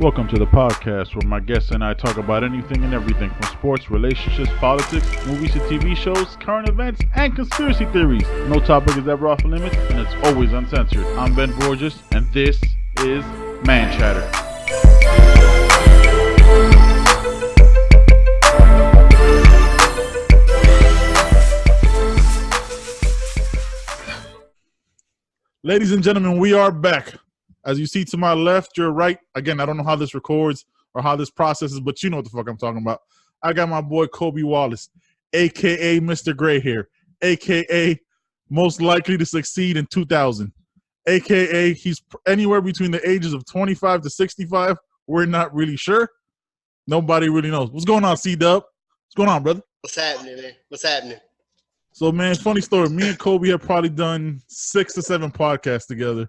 Welcome to the podcast where my guests and I talk about anything and everything from sports, relationships, politics, movies to TV shows, current events, and conspiracy theories. No topic is ever off limits, and it's always uncensored. I'm Ben Borges, and this is Man Chatter. Ladies and gentlemen, we are back. As you see to my left, your right. Again, I don't know how this records or how this processes, but you know what the fuck I'm talking about. I got my boy Colby Wallace, a.k.a. Mr. Gray Hair, a.k.a. most likely to succeed in 2000, a.k.a. he's anywhere between the ages of 25 to 65. We're not really sure. Nobody really knows. What's going on, C-Dub? What's going on, brother? What's happening, man? What's happening? So, man, funny story. Me and Colby have probably done 6 to 7 podcasts together.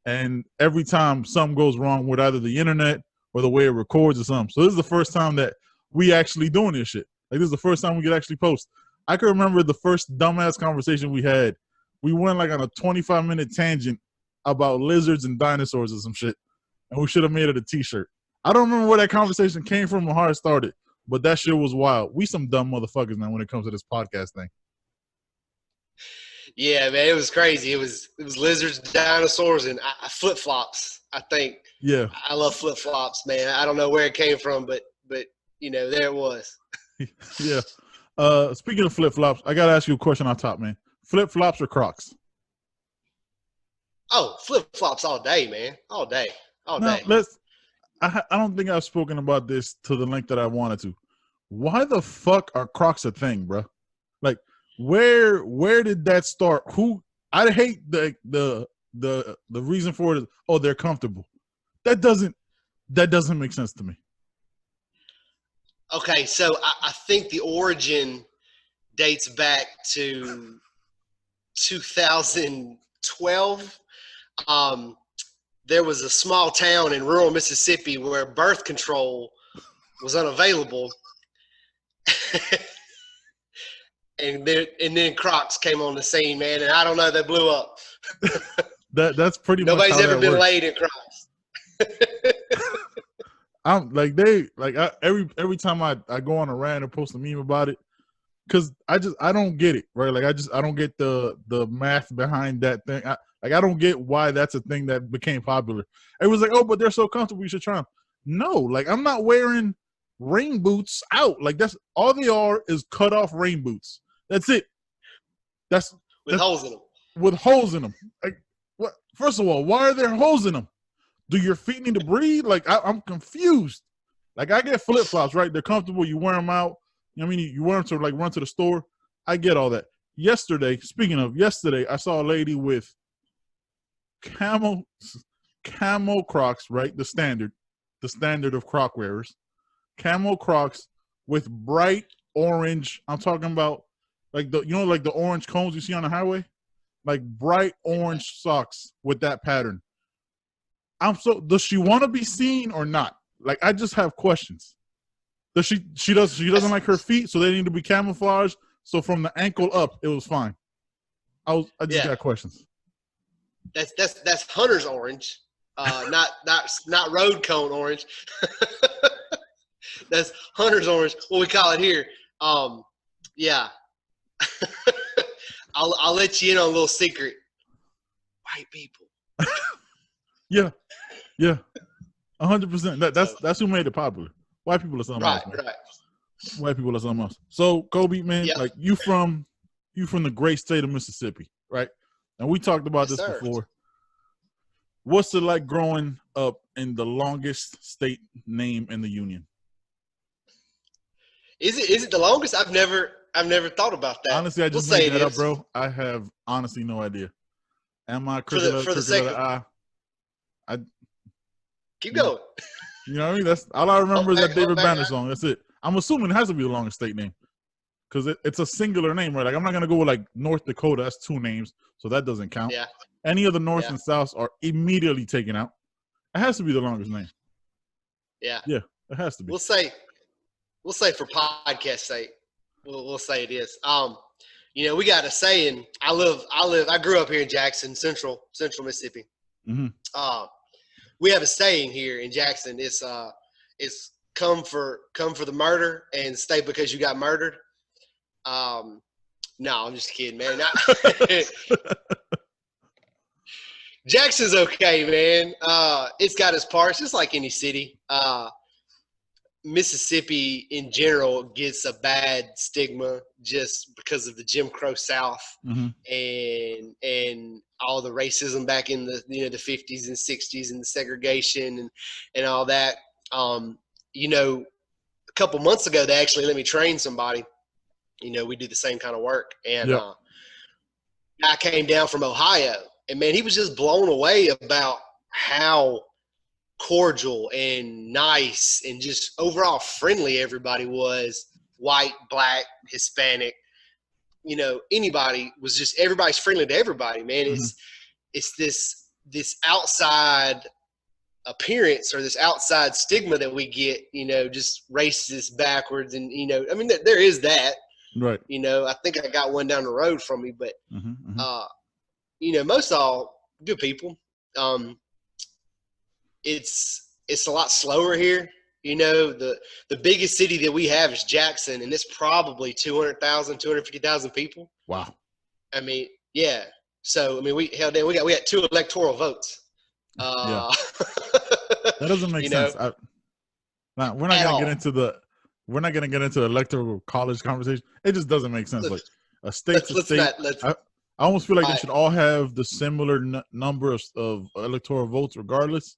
And every time something goes wrong with either the internet or the way it records or something. So this is the first time that we actually doing this shit. Like, this is the first time we could actually post. I can remember the first dumbass conversation we had. We went like on a 25-minute tangent about lizards and dinosaurs or some shit. And we should have made it a t-shirt. I don't remember where that conversation came from or how it started. But that shit was wild. We some dumb motherfuckers now when it comes to this podcast thing. Yeah, man, it was crazy. It was lizards, dinosaurs, and flip flops. I think. Yeah. I love flip flops, man. I don't know where it came from, but you know, there it was. Yeah. Speaking of flip flops, I gotta ask you a question on top, man. Flip flops or Crocs? Oh, flip flops all day, man. All day. Now, I don't think I've spoken about this to the length that I wanted to. Why the fuck are Crocs a thing, bro? Like, where did that start? I hate the reason for it is, oh, they're comfortable. That doesn't make sense to me. Okay, so I think the origin dates back to 2012. There was a small town in rural Mississippi where birth control was unavailable. And then Crocs came on the scene, man, and I don't know, they blew up. That's pretty much nobody's how ever that been works. laid in Crocs. I'm like every time I go on a rant or post a meme about it, because I don't get it, right? Like I don't get the math behind that thing. I don't get why that's a thing that became popular. It was like, oh, but they're so comfortable, you should try them. No, like I'm not wearing rain boots out. Like that's all they are is cut off rain boots. That's it. That's holes in them. With holes in them. Like, what? First of all, why are there holes in them? Do your feet need to breathe? Like, I'm confused. Like, I get flip flops, right? They're comfortable. You wear them out. You know what I mean? You wear them to like run to the store. I get all that. Speaking of yesterday, I saw a lady with camo Crocs, right? The standard of Croc wearers. Camo Crocs with bright orange. I'm talking about like the orange cones you see on the highway, like bright orange socks with that pattern. Does she want to be seen or not? Like I just have questions. She doesn't like her feet, so they need to be camouflaged. So from the ankle up, it was fine. I just got questions. That's hunter's orange, not road cone orange. That's hunter's orange. What we call it here. Yeah. I'll let you in on a little secret. White people. Yeah. 100%. That's who made it popular. White people are something else, man. Right. White people are something else. So Colby, man, like you from the great state of Mississippi, right? And we talked about this before. What's it like growing up in the longest state name in the union? Is it the longest? I've never thought about that. Honestly, I just made that up, bro. I have honestly no idea. Am I for the sake of I keep going. You know what I mean? That's all I remember is that David Banner song. That's it. I'm assuming it has to be the longest state name because it's a singular name, right? Like I'm not gonna go with like North Dakota. That's 2 names, so that doesn't count. Yeah. Any of the North and South are immediately taken out. It has to be the longest name. Yeah. Yeah, it has to be. We'll say for podcast sake, we'll say it is. You know, we got a saying. I grew up here in Jackson, Central Mississippi. Mm-hmm. we have a saying here in Jackson. It's come for the murder and stay because you got murdered. No, I'm just kidding, man. Jackson's okay, man. It's got its parts, just like any city. Mississippi in general gets a bad stigma just because of the Jim Crow South and all the racism back in the the 50s and 60s and the segregation and all that. A couple months ago they actually let me train somebody. We do the same kind of work, and guy came down from Ohio, and man, he was just blown away about how cordial and nice and just overall friendly everybody was. White, black, Hispanic, anybody was just, everybody's friendly to everybody, man. It's this outside appearance or this outside stigma that we get, just racist, backwards, and there is that, right? I think I got one down the road from me, but most all good people. It's a lot slower here. The biggest city that we have is Jackson, and it's probably 200,000, 250,000 people. Wow. I mean, yeah. So we got 2 electoral votes. That doesn't make sense. We're not gonna get into the electoral college conversation. It just doesn't make sense. Like a state to state. I almost feel like they should all have the similar number of electoral votes, regardless.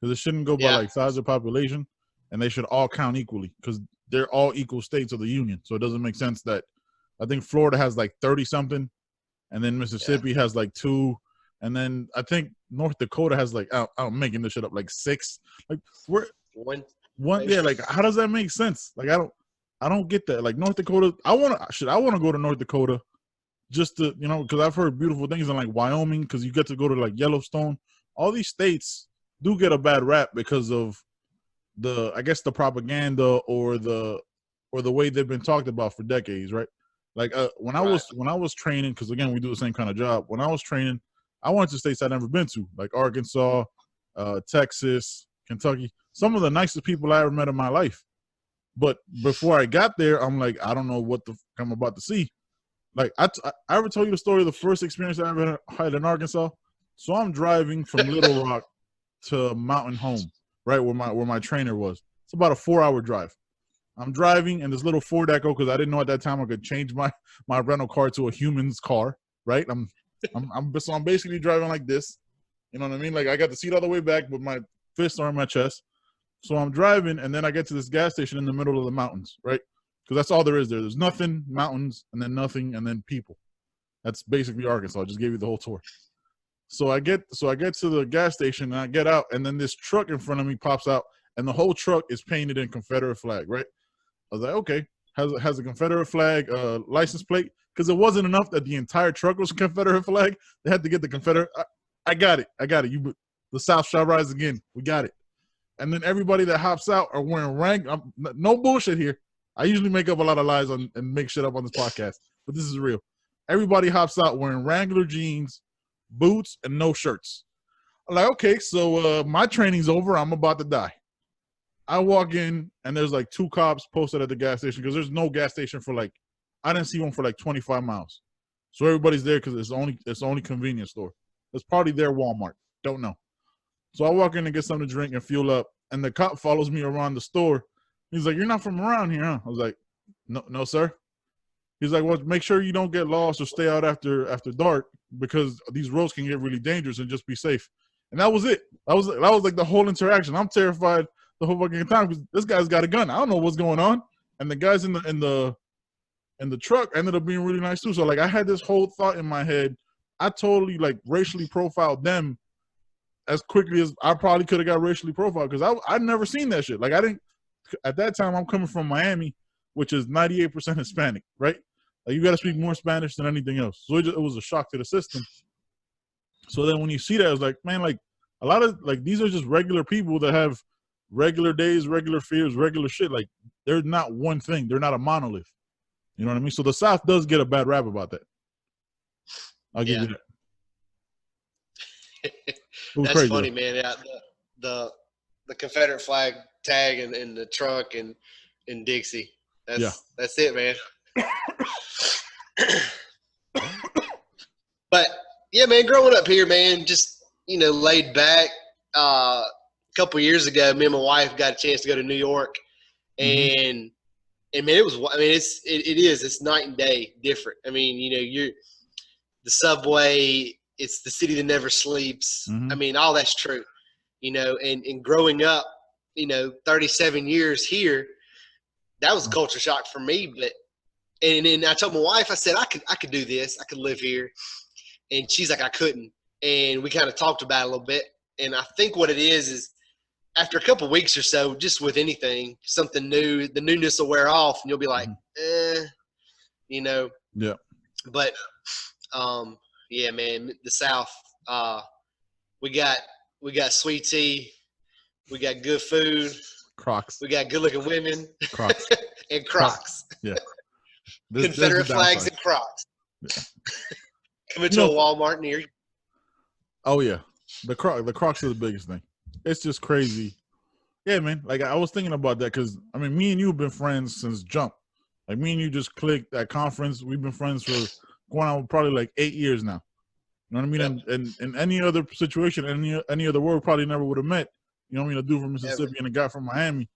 Because it shouldn't go by like size of population, and they should all count equally because they're all equal states of the union. So it doesn't make sense that I think Florida has like 30 something, and then Mississippi has like 2, and then I think North Dakota has like I'm making this shit up, like 6. Like we're one. Yeah, like how does that make sense? Like I don't get that. Like North Dakota, I want to go to North Dakota just to because I've heard beautiful things in like Wyoming because you get to go to like Yellowstone. All these states do get a bad rap because of the propaganda or the way they've been talked about for decades, right? Like when I was training, because again we do the same kind of job. When I was training, I went to states I'd never been to, like Arkansas, Texas, Kentucky. Some of the nicest people I ever met in my life. But before I got there, I'm like, I don't know what the fuck I'm about to see. Like I ever told you the story of the first experience I ever had in Arkansas? So I'm driving from Little Rock to Mountain Home, right where my trainer was. It's about a 4-hour drive. I'm driving in this little Ford Echo because I didn't know at that time I could change my rental car to a human's car, right? I'm basically driving like this. You know what I mean? Like I got the seat all the way back, but my fists are on my chest. So I'm driving, and then I get to this gas station in the middle of the mountains, right? Because that's all there is there. There's nothing, mountains, and then nothing, and then people. That's basically Arkansas. I just gave you the whole tour. So I get to the gas station, and I get out, and then this truck in front of me pops out, and the whole truck is painted in Confederate flag, right? I was like, okay, has a Confederate flag license plate, because it wasn't enough that the entire truck was Confederate flag. They had to get the Confederate. I got it. The South shall rise again. We got it. And then everybody that hops out are wearing no bullshit here. I usually make up a lot of lies and make shit up on this podcast, but this is real. Everybody hops out wearing Wrangler jeans, boots, and no shirts. I'm like, okay, so my training's over. I'm about to die. I walk in, and there's like 2 cops posted at the gas station because there's no gas station for like, I didn't see one for like 25 miles. So everybody's there because it's the only convenience store. It's probably their Walmart. Don't know. So I walk in and get something to drink and fuel up, and the cop follows me around the store. He's like, "You're not from around here, huh?" I was like, "No, sir." He's like, "Well, make sure you don't get lost or stay out after dark because these roads can get really dangerous, and just be safe." And that was it. That was like the whole interaction. I'm terrified the whole fucking time because this guy's got a gun. I don't know what's going on, and the guys in the truck ended up being really nice too. So like I had this whole thought in my head. I totally like racially profiled them as quickly as I probably could have got racially profiled because I'd never seen that shit. Like I didn't at that time. I'm coming from Miami, which is 98% Hispanic, right? Like you got to speak more Spanish than anything else. So it was a shock to the system. So then when you see that, it's like, man, like a lot of like these are just regular people that have regular days, regular fears, regular shit. Like they're not one thing. They're not a monolith. You know what I mean? So the South does get a bad rap about that. I'll give you that. That's crazy, funny, man. Yeah, the Confederate flag tag in the trunk and Dixie. That's it, man. But yeah, man, growing up here, man, just laid back. A couple years ago, me and my wife got a chance to go to New York, and man, it was. I mean, it's night and day different. I mean, you're the subway. It's the city that never sleeps. I mean, all that's true. And growing up, 37 years here, that was a culture shock for me. But and I told my wife, I said I could do this. I could live here. And she's like, I couldn't. And we kind of talked about it a little bit. And I think what it is after a couple of weeks or so, just with anything, something new, the newness will wear off, and you'll be like, Yeah. But yeah, man, the South. We got sweet tea, we got good food, Crocs. we got good looking women, Crocs, and Crocs. Yeah. Confederate flags and Crocs. Yeah. Coming to a Walmart near you. Oh yeah, the Crocs are the biggest thing. It's just crazy. Yeah, man. Like I was thinking about that because I mean, me and you have been friends since jump. Like me and you just clicked at conference. We've been friends for going on probably like 8 years now. You know what I mean? Yep. And in any other situation, any other world, probably never would have met. You know what I mean? A dude from Mississippi and a guy from Miami.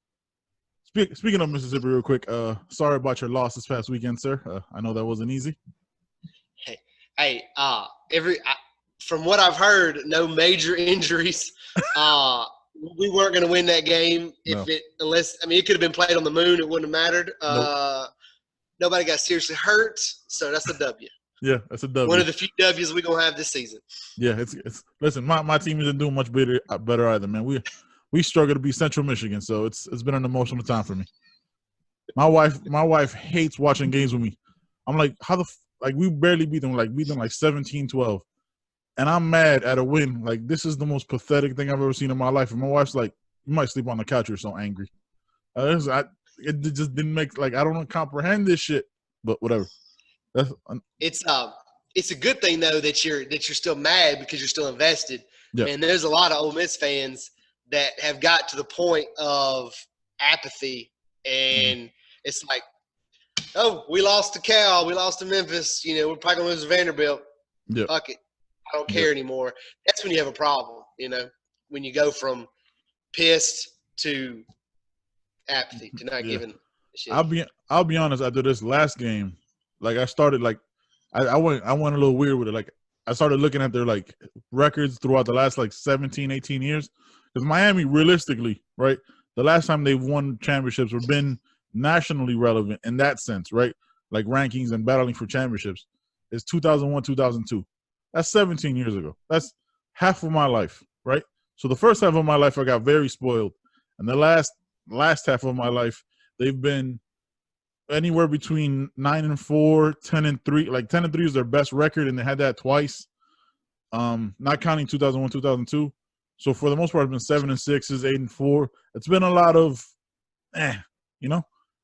Speaking of Mississippi, real quick. Sorry about your loss this past weekend, sir. I know that wasn't easy. Hey, from what I've heard, no major injuries. We weren't going to win that game unless it could have been played on the moon. It wouldn't have mattered. Nope. Nobody got seriously hurt, so that's a W. Yeah, that's a W. One of the few W's we're gonna have this season. Yeah, it's listen. My team isn't doing much better either, man. We struggle to beat Central Michigan, so it's been an emotional time for me. My wife hates watching games with me. I'm like, we barely beat them, like 17-12. And I'm mad at a win. Like, this is the most pathetic thing I've ever seen in my life. And my wife's like, you might sleep on the couch, you're so angry. It just didn't make, like, I don't comprehend this shit. But whatever. It's a good thing though that you're still mad because you're still invested. Yeah. And there's a lot of Ole Miss fans that have got to the point of apathy, and it's like, oh, we lost to Cal, we lost to Memphis. We're probably gonna lose to Vanderbilt. Yeah. Fuck it, I don't care anymore. That's when you have a problem. When you go from pissed to apathy to not giving a shit. I'll be honest. After this last game, like I started like I went a little weird with it. Like I started looking at their like records throughout the last like 17, 18 years. Because Miami, realistically, right, the last time they've won championships or been nationally relevant in that sense, right, like rankings and battling for championships, is 2001, 2002. That's 17 years ago. That's half of my life, right? So the first half of my life, I got very spoiled. And the last half of my life, they've been anywhere between 9-4, 10-3. Like 10-3 is their best record, and they had that twice. Not counting 2001, 2002. So for the most part, it's been 7-6, 8-4. It's been a lot of, And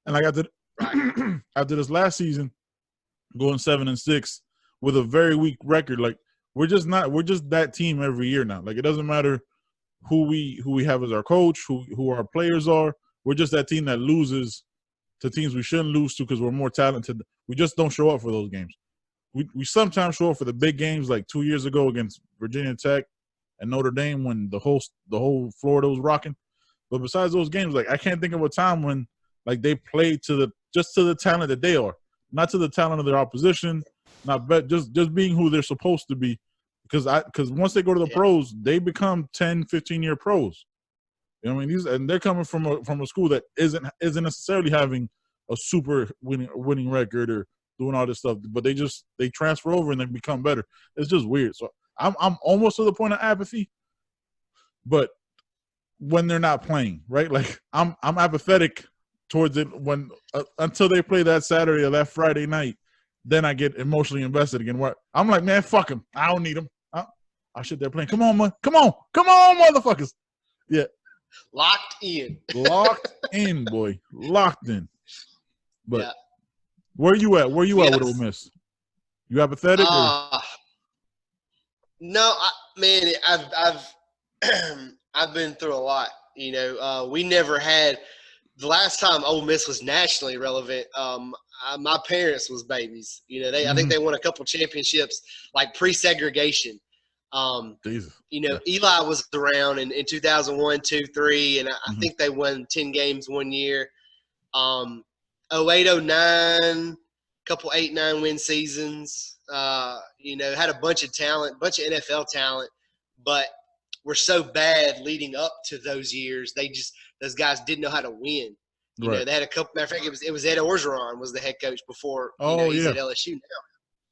like after this last season, going 7-6 with a very weak record, like we're just that team every year now. Like it doesn't matter who we have as our coach, who our players are. We're just that team that loses to teams we shouldn't lose to because we're more talented. We just don't show up for those games. We sometimes show up for the big games, like 2 years ago against Virginia Tech and Notre Dame when the whole Florida was rocking. But besides those games, like I can't think of a time when like they played to the talent that they are, not to the talent of their opposition, just being who they're supposed to be. Because once they go to the pros, they become 10, 15-year pros. You know what I mean? And they're coming from a school that isn't necessarily having a super winning record or doing all this stuff, but they transfer over and they become better. It's just weird. So I'm almost to the point of apathy, but when they're not playing, right? Like I'm apathetic towards it when until they play that Saturday or that Friday night, then I get emotionally invested again. Where I'm like, man, fuck them. I don't need them. I shit, they're playing. Come on, man. Come on, motherfuckers. Yeah. Locked in. Locked in, boy. Locked in. But where you at? Where you at with Ole Miss? You apathetic? No, man. I've been through a lot. We never had the last time Ole Miss was nationally relevant. My parents was babies. I think they won a couple championships like pre-segregation. Jesus. Eli was around in 2001, 2, 3, and I think they won 10 games one year. 08, 09, couple 8, 9 win seasons. Had a bunch of talent, bunch of NFL talent, but were so bad leading up to those years. Those guys didn't know how to win. They had a couple. Matter of fact, it was Ed Orgeron was the head coach before. He's at LSU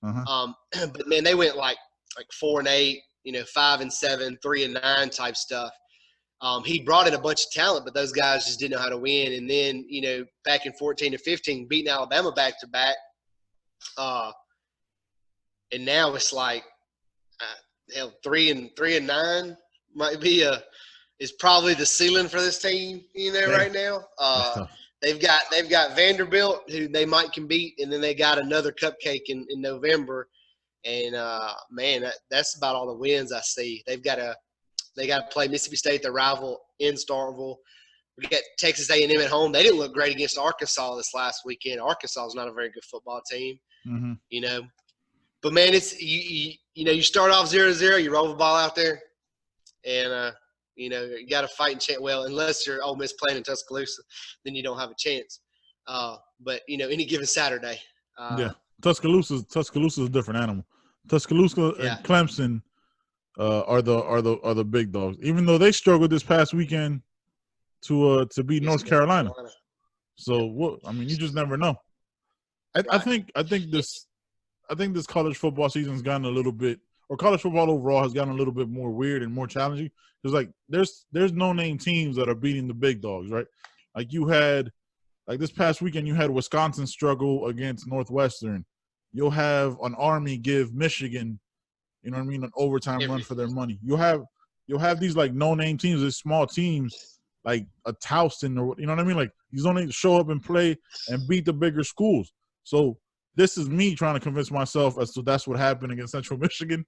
now. But man, they went like 4-8, 5-7, 3-9 type stuff. He brought in a bunch of talent, but those guys just didn't know how to win. And then, back in 14 to 15, beating Alabama back to back. And now it's like, 3-9 might be is probably the ceiling for this team, right now. They've got Vanderbilt, who they can beat, and then they got another cupcake in November. And man, that's about all the wins I see. They got to play Mississippi State, their rival, in Starkville. We got Texas A&M at home. They didn't look great against Arkansas this last weekend. Arkansas is not a very good football team, But man, it's you start off 0-0, you roll the ball out there, and you got to fight and chance. Well, unless you're Ole Miss playing in Tuscaloosa, then you don't have a chance. But any given Saturday. Tuscaloosa is a different animal. Tuscaloosa and Clemson are the big dogs. Even though they struggled this past weekend to beat North Carolina. So what? I mean, you just never know. I think this college football season's gotten a little bit, or college football overall has gotten a little bit more weird and more challenging. Because there's no name teams that are beating the big dogs, right? Like you had, like this past weekend, you had Wisconsin struggle against Northwestern. You'll have an Army give Michigan, an overtime run for their money. You'll have these like no name teams, these small teams like a Towson, or like these don't need to show up and play and beat the bigger schools. So this is me trying to convince myself as to that's what happened against Central Michigan,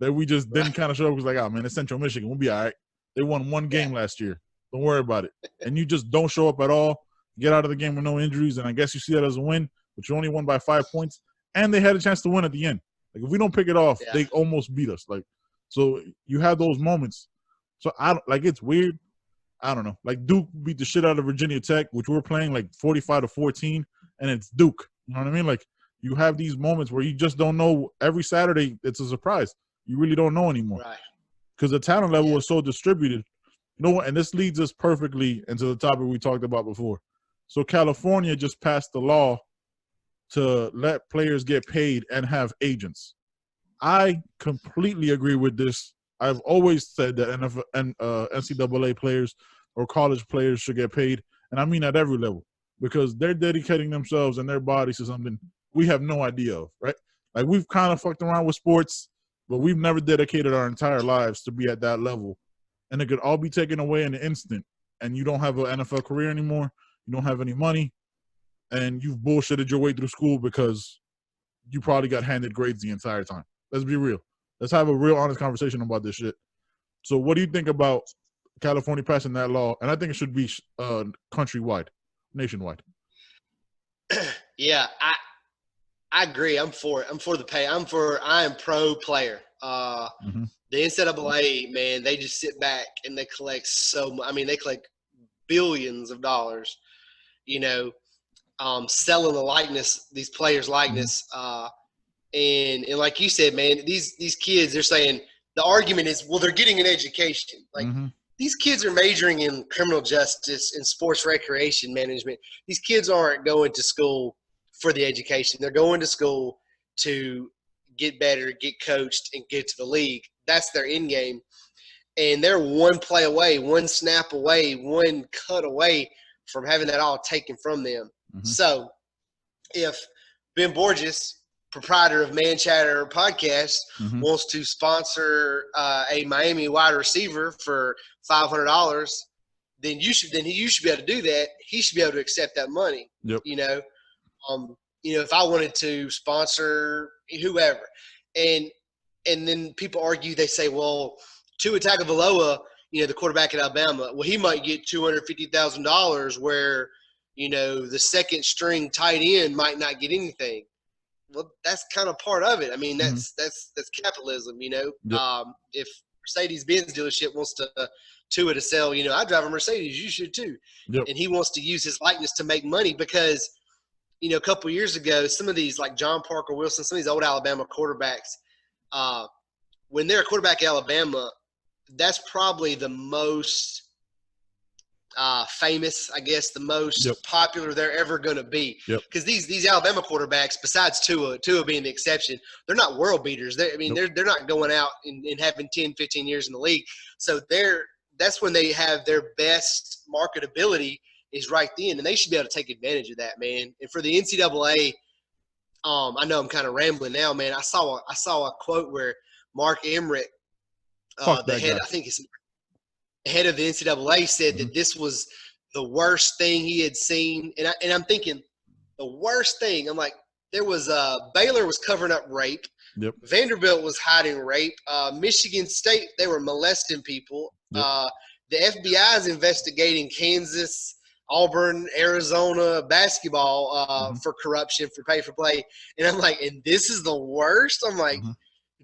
that we just didn't kind of show up. It was like, oh man, it's Central Michigan, we'll be all right. They won one game last year. Don't worry about it. And you just don't show up at all, get out of the game with no injuries, and I guess you see that as a win, but you only won by 5 points, and they had a chance to win at the end. Like if we don't pick it off, they almost beat us. Like, so you have those moments. So it's weird. I don't know. Like Duke beat the shit out of Virginia Tech, which we're playing like 45-14, and it's Duke. You know what I mean? Like you have these moments where you just don't know. Every Saturday, it's a surprise. You really don't know anymore. Right. Because the talent level is so distributed. And this leads us perfectly into the topic we talked about before. So California just passed the law to let players get paid and have agents. I completely agree with this. I've always said that NCAA players or college players should get paid, and I mean at every level, because they're dedicating themselves and their bodies to something we have no idea of, right? Like we've kind of fucked around with sports, but we've never dedicated our entire lives to be at that level. And it could all be taken away in an instant, and you don't have an NFL career anymore, you don't have any money, and you've bullshitted your way through school because you probably got handed grades the entire time. Let's be real. Let's have a real honest conversation about this shit. So what do you think about California passing that law? And I think it should be countrywide, nationwide. Yeah, I agree. I'm for it. I'm for the pay. I am pro player. The NCAA, man, they just sit back and they collect they collect billions of dollars, selling the likeness, these players' likeness. And like you said, man, these kids, they're saying the argument is, well, they're getting an education. Like these kids are majoring in criminal justice and sports recreation management. These kids aren't going to school for the education. They're going to school to get better, get coached, and get to the league. That's their end game. And they're one play away, one snap away, one cut away from having that all taken from them. So if Ben Borges, proprietor of Man Chatter Podcast, wants to sponsor a Miami wide receiver for $500, then you should be able to do that. He should be able to accept that money. Yep. If I wanted to sponsor whoever, and then people argue, they say, well, Tua Tagovailoa, the quarterback at Alabama, well, he might get $250,000 where, the second string tight end might not get anything. Well, that's kind of part of it. I mean, that's capitalism, Yep. If Mercedes-Benz dealership wants to sell, I drive a Mercedes, you should too. Yep. And he wants to use his likeness to make money because, a couple of years ago, some of these like John Parker Wilson, some of these old Alabama quarterbacks, when they're a quarterback at Alabama, that's probably the most famous, I guess, the most popular they're ever going to be. Because these Alabama quarterbacks, besides Tua being the exception, they're not world beaters. They're not going out and having 10, 15 years in the league. So that's when they have their best marketability is right then, and they should be able to take advantage of that, man. And for the NCAA, I know I'm kind of rambling now, man. I saw a quote where Mark Emmert, the head of the NCAA, said that this was the worst thing he had seen, and I'm thinking the worst thing. I'm like, there was Baylor was covering up rape. Vanderbilt was hiding rape. Michigan State, they were molesting people. The FBI is investigating Kansas, Auburn, Arizona basketball for corruption, for pay for play. And I'm like, and this is the worst? I'm like,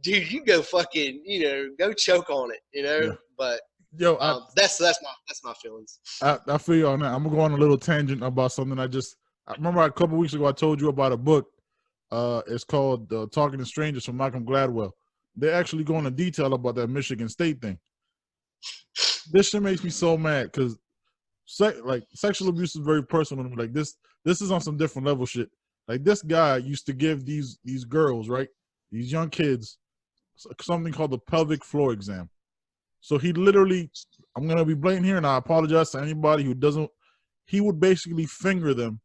dude, you go fucking, go choke on it, But that's my feelings. I feel you on that. I'm gonna go on a little tangent about something I remember a couple weeks ago I told you about a book. It's called Talking to Strangers from Malcolm Gladwell. They actually go into detail about that Michigan State thing. This shit makes me so mad because sexual abuse is very personal to me. Like this is on some different level shit. Like this guy used to give these girls, right, these young kids, something called the pelvic floor exam. So he literally, I'm gonna be blatant here, and I apologize to anybody who doesn't. He would basically finger them,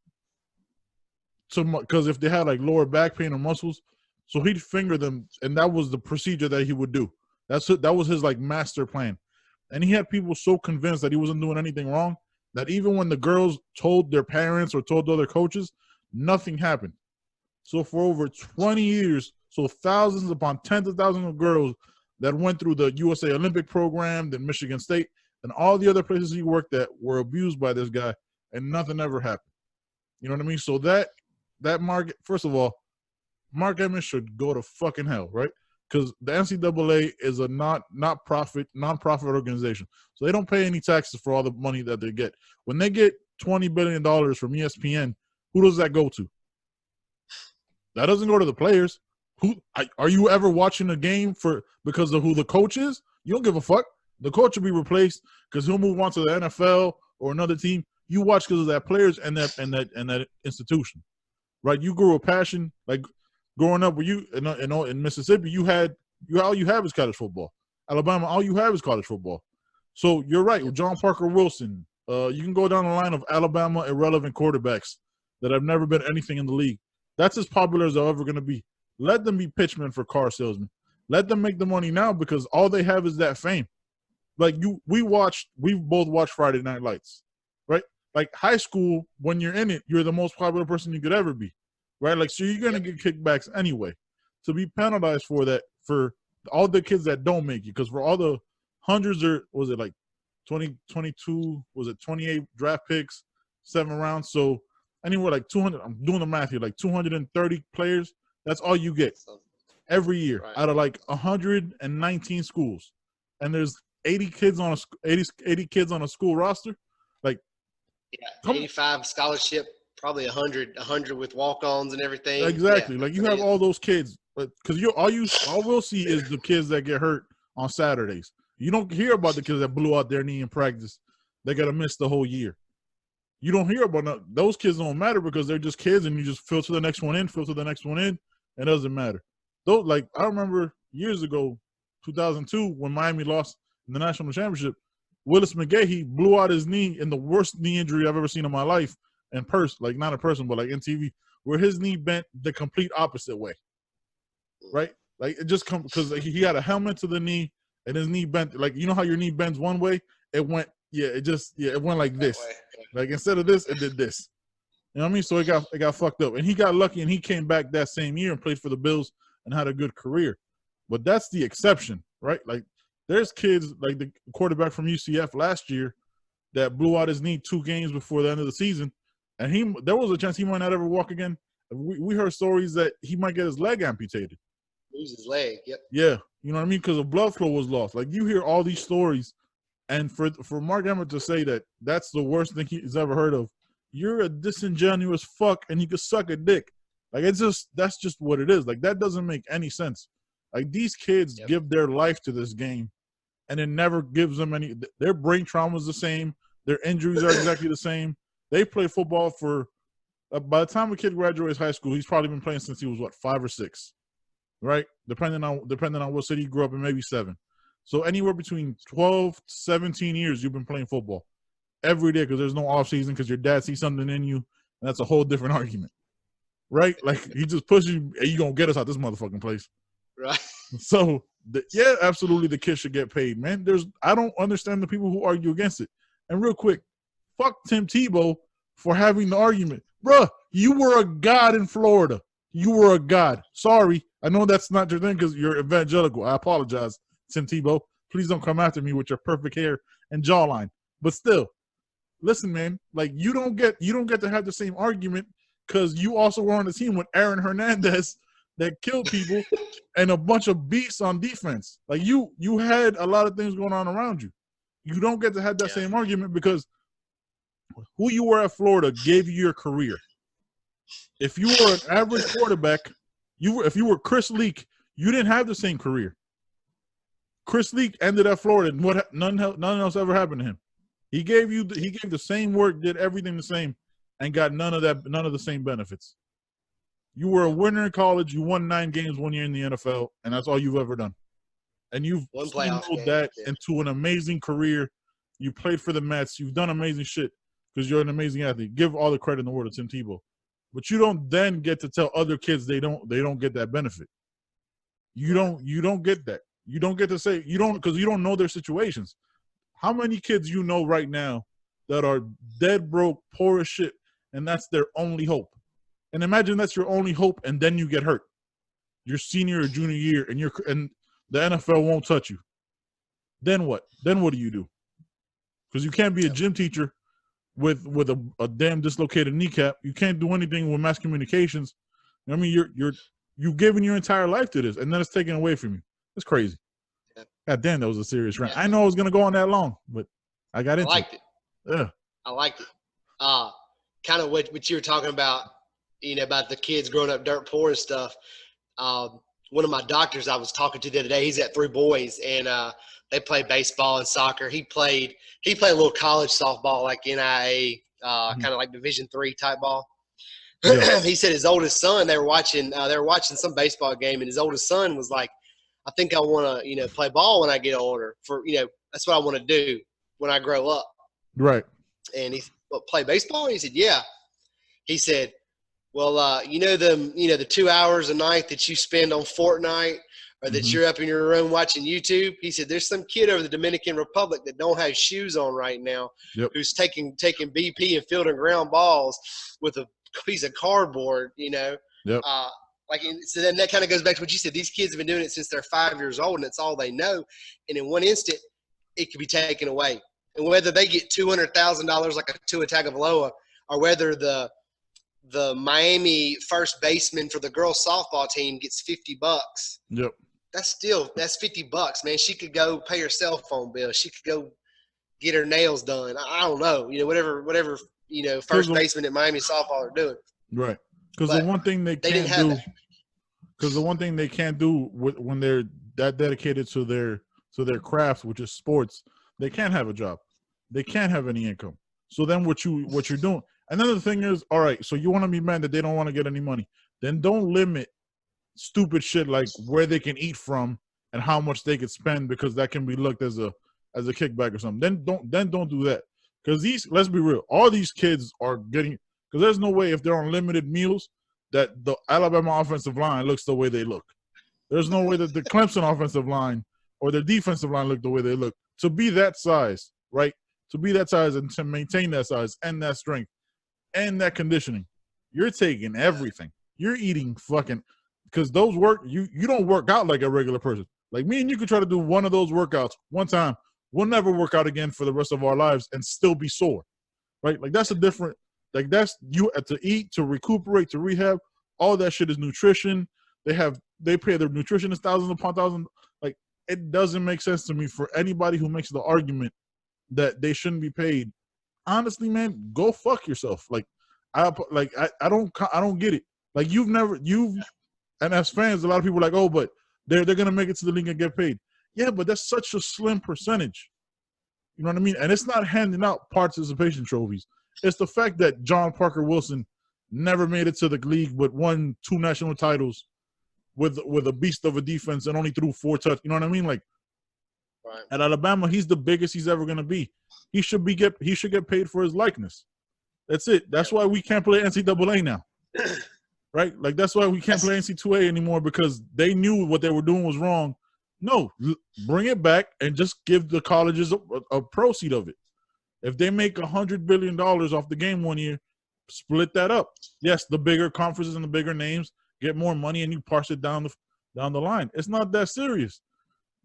because if they had like lower back pain or muscles, so he'd finger them, and that was the procedure that he would do. That was his like master plan, and he had people so convinced that he wasn't doing anything wrong that even when the girls told their parents or told other coaches, nothing happened. So for over 20 years, so thousands upon tens of thousands of girls that went through the USA Olympic program, then Michigan State, and all the other places he worked at were abused by this guy, and nothing ever happened. You know what I mean? So that Mark, first of all, Mark Emmert should go to fucking hell, right? Because the NCAA is a nonprofit organization, so they don't pay any taxes for all the money that they get. When they get $20 billion from ESPN, who does that go to? That doesn't go to the players. Are you ever watching a game because of who the coach is? You don't give a fuck. The coach will be replaced because he'll move on to the NFL or another team. You watch because of that players and that institution, right? You grew a passion, like growing up. Where you in Mississippi, all you have is college football. Alabama, all you have is college football. So you're right with John Parker Wilson. You can go down the line of Alabama irrelevant quarterbacks that have never been anything in the league. That's as popular as they're ever going to be. Let them be pitchmen for car salesmen. Let them make the money now because all they have is that fame. Like we both watched Friday Night Lights, right? Like high school, when you're in it, you're the most popular person you could ever be, right? Like, so you're going to get kickbacks anyway. To be penalized for that, for all the kids that don't make it, because for all the hundreds was it like 22, was it 28 draft picks, 7 rounds? So anywhere like 200, I'm doing the math here, like 230 players, that's all you get every year out of like 119 schools. And there's 80 kids on a school roster. Like 85 scholarship, probably 100 with walk-ons and everything. Exactly. Like you have all those kids, because all we'll see is the kids that get hurt on Saturdays. You don't hear about the kids that blew out their knee in practice. They got to miss the whole year. You don't hear about those kids. Don't matter because they're just kids, and you just filter the next one in. It doesn't matter. Though, like I remember years ago, 2002, when Miami lost in the national championship, Willis McGahee blew out his knee in the worst knee injury I've ever seen in my life. In person, like not in person, but like in TV, where his knee bent the complete opposite way. Right? Like it just because he had a helmet to the knee and his knee bent. Like you know how your knee bends one way, it went it went like this. Like instead of this, it did this. You know what I mean? So it got fucked up. And he got lucky and he came back that same year and played for the Bills and had a good career. But that's the exception, right? Like There's kids like the quarterback from UCF last year that blew out his knee 2 games before the end of the season, and there was a chance he might not ever walk again. We heard stories that he might get his leg amputated. Lose his leg. Yep. Yeah, you know what I mean? Because the blood flow was lost. Like, you hear all these stories, and for Mark Emmett to say that that's the worst thing he's ever heard of, you're a disingenuous fuck, and you could suck a dick. Like, that's just what it is. Like, that doesn't make any sense. Like, these kids give their life to this game, and it never gives them any. Their brain trauma is the same. Their injuries are exactly the same. They play football for. By the time a kid graduates high school, he's probably been playing since he was 5 or 6, right? Depending on what city he grew up in, maybe 7. So anywhere between 12 to 17 years, you've been playing football every day because there's no off season because your dad sees something in you, and that's a whole different argument, right? Like, he just pushes you, and you gonna get us out this motherfucking place, right? So absolutely, the kid should get paid, man. I don't understand the people who argue against it. And real quick, fuck Tim Tebow for having the argument. Bruh, you were a god in Florida. You were a god. Sorry. I know that's not your thing because you're evangelical. I apologize, Tim Tebow. Please don't come after me with your perfect hair and jawline. But still, listen, man, like, you don't get to have the same argument because you also were on the team with Aaron Hernandez that killed people and a bunch of beasts on defense. Like, you had a lot of things going on around you. You don't get to have that same argument because who you were at Florida gave you your career. If you were an average quarterback, if you were Chris Leak, you didn't have the same career. Chris Leak ended at Florida, and none else ever happened to him. He gave the same work, did everything the same, and got none of the same benefits. You were a winner in college. You won 9 games 1 year in the NFL, and that's all you've ever done. And you've steamrolled that into an amazing career. You played for the Mets. You've done amazing shit because you're an amazing athlete. Give all the credit in the world to Tim Tebow. But you don't then get to tell other kids they don't get that benefit. You don't get that. You don't get to say because you don't know their situations. How many kids you know right now that are dead broke, poor as shit, and that's their only hope? And imagine that's your only hope, and then you get hurt. Your senior or junior year, and the NFL won't touch you. Then what? Then what do you do? Because you can't be a gym teacher with a damn dislocated kneecap. You can't do anything with mass communications. I mean, you've given your entire life to this, and then it's taken away from you. It's crazy. Yeah. God damn, that was a serious rant. Yeah. I know I was gonna go on that long, but I got into it. I liked it. Yeah, I liked it. Kind of what you were talking about, about the kids growing up dirt poor and stuff. One of my doctors I was talking to the other day, he's got 3 boys, and they play baseball and soccer. He played a little college softball, like NIA, kind of like Division III type ball. Yeah. He said his oldest son, they were watching some baseball game, and his oldest son was like, I think I want to, play ball when I get older. That's what I want to do when I grow up. Right. And he said, well, play baseball? And he said, yeah. He said, well, the 2 hours a night that you spend on Fortnite or that you're up in your room watching YouTube. He said, there's some kid over the Dominican Republic that don't have shoes on right now, who's taking BP and fielding ground balls with a piece of cardboard, Yep. So then that kind of goes back to what you said. These kids have been doing it since they're 5 years old, and it's all they know. And in one instant, it could be taken away. And whether they get $200,000 like a Tua Tagovailoa, or whether the Miami first baseman for the girls softball team gets $50. Yep. That's $50, man. She could go pay her cell phone bill. She could go get her nails done. I don't know. Whatever first baseman at Miami softball are doing. Right. Because the one thing they can't do when they're that dedicated to their craft, which is sports, they can't have a job. They can't have any income. So then what you're doing. Another thing is, all right, so you want to be mad that they don't want to get any money. Then don't limit stupid shit like where they can eat from and how much they could spend, because that can be looked as a kickback or something. Then don't do that. Because let's be real, all these kids are getting, because there's no way if they're on limited meals that the Alabama offensive line looks the way they look. There's no way that the Clemson offensive line or the defensive line look the way they look. To be that size, right? To be that size and to maintain that size and that strength and that conditioning, you're taking everything. You're eating fucking, because those you don't work out like a regular person. Like me and you could try to do one of those workouts one time. We'll never work out again for the rest of our lives and still be sore, right? Like that's a different. Like that's you to eat, to recuperate, to rehab. All that shit is nutrition. They pay their nutritionists thousands upon thousands. Like it doesn't make sense to me for anybody who makes the argument that they shouldn't be paid. Honestly, man, go fuck yourself. Like I don't get it. Like and as fans, a lot of people are like, oh, but they're gonna make it to the league and get paid. Yeah, but that's such a slim percentage. You know what I mean? And it's not handing out participation trophies. It's the fact that John Parker Wilson never made it to the league but won 2 national titles with a beast of a defense and only threw 4 touchdowns. You know what I mean? Like Right. at Alabama, he's the biggest he's ever gonna be. He should get paid for his likeness. That's it. That's why we can't play NCAA now. Right? Like that's why we can't play NC2A anymore, because they knew what they were doing was wrong. No, bring it back and just give the colleges a proceed of it. If they make $100 billion off the game one year, split that up. Yes, the bigger conferences and the bigger names get more money, and you parse it down the line. It's not that serious.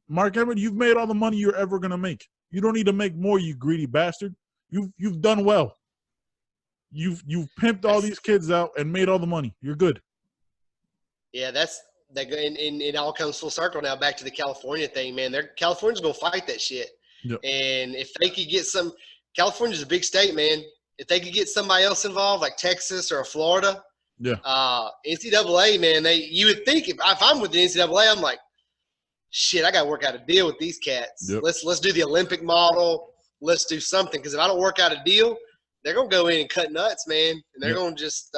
Mark Emmett, you've made all the money you're ever gonna make. You don't need to make more, you greedy bastard. You've done well. You've pimped all these kids out and made all the money. You're good. Yeah, and it all comes full circle now back to the California thing, man. California's gonna fight that shit. Yep. And if they could get California's a big state, man. If they could get somebody else involved, like Texas or Florida, NCAA, man, you would think if I'm with the NCAA, I'm like, shit, I got to work out a deal with these cats. Yep. Let's do the Olympic model. Let's do something, because if I don't work out a deal, they're gonna go in and cut nuts, man, and they're gonna just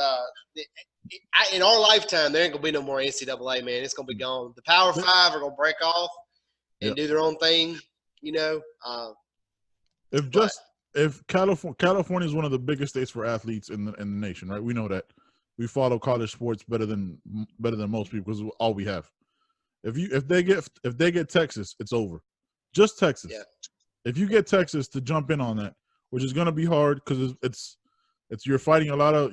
in our lifetime there ain't gonna be no more NCAA, man. It's gonna be gone. The Power Five are gonna break off and do their own thing, you know. If California is one of the biggest states for athletes in the nation, right? We know that. We follow college sports better than most people because all we have. If they get Texas, it's over. Just Texas. Yeah. If you get Texas to jump in on that, which is going to be hard because it's you're fighting a lot of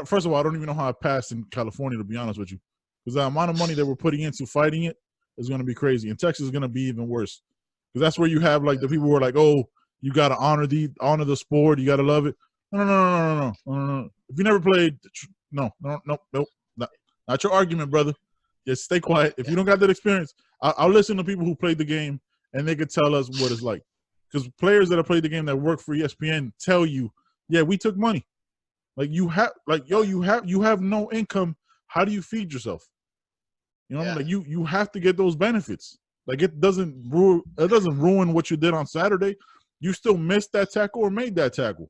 first of all, I don't even know how it passed in California, to be honest with you, because the amount of money that we're putting into fighting it is going to be crazy, and Texas is going to be even worse because that's where you have like the people who are like, oh, you got to honor the sport, you got to love it. No. If you never played, no, not your argument, brother. Just stay quiet. If you don't got that experience, I'll listen to people who played the game and they could tell us what it's like. Because players that have played the game that work for ESPN tell you, yeah, we took money. Like you have no income. How do you feed yourself? You know what I mean? Like you have to get those benefits. Like it doesn't ruin what you did on Saturday. You still missed that tackle or made that tackle.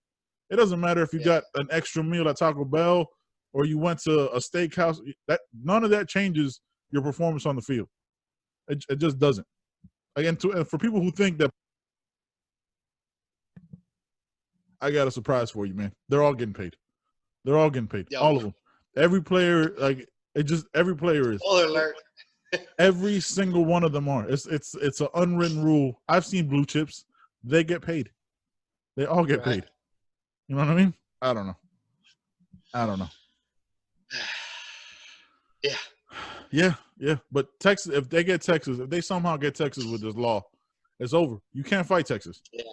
It doesn't matter if you got an extra meal at Taco Bell or you went to a steakhouse. That none of that changes your performance on the field. It just doesn't. Again, for people who think that, I got a surprise for you, man. They're all getting paid. They're all getting paid. All of them. Every player, every player is. Spoiler alert. Every single one of them are. It's an unwritten rule. I've seen blue chips. They get paid. They all get paid. You know what I mean? I don't know. Yeah. But Texas, if they somehow get Texas with this law, it's over. You can't fight Texas. Yeah.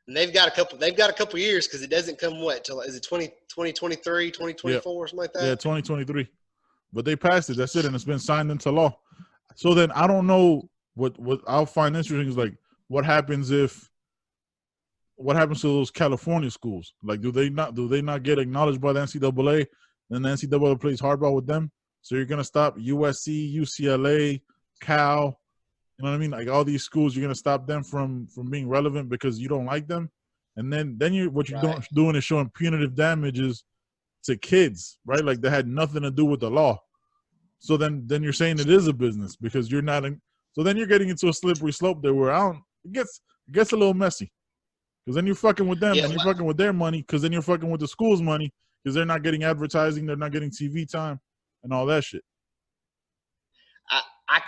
And they've got a couple years, because it doesn't come till is it 2023, 2024, something like that? Yeah, 2023. But they passed it. That's it, and it's been signed into law. So then I don't know what I'll find interesting is like what happens to those California schools? Like do they not get acknowledged by the NCAA, and the NCAA plays hardball with them? So you're gonna stop USC, UCLA, Cal, you know what I mean? Like all these schools, you're gonna stop them from being relevant because you don't like them, and then you're doing is showing punitive damages to kids, right? Like they had nothing to do with the law. So then you're saying it is a business because you're not in. So then you're getting into a slippery slope there where it gets a little messy, because then you're fucking with them and you're fucking with their money, because then you're fucking with the school's money because they're not getting advertising, they're not getting TV time, and all that shit.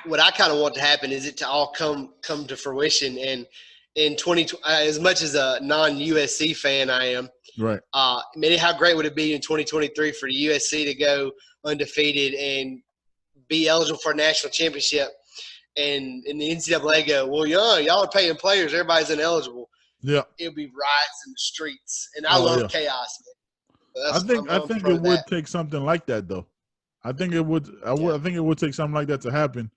What I kind of want to happen is it to all come to fruition. And in 2020, as much as a non-USC fan I am, right? Man, how great would it be in 2023 for USC to go undefeated and be eligible for a national championship? and the NCAA go, well, y'all are paying players. Everybody's ineligible. Yeah. It'll be riots in the streets. And I Oh, love yeah. chaos, man. I I'm think pro it would that. take something like that though. I think it would. Yeah. I think it would take something like that to happen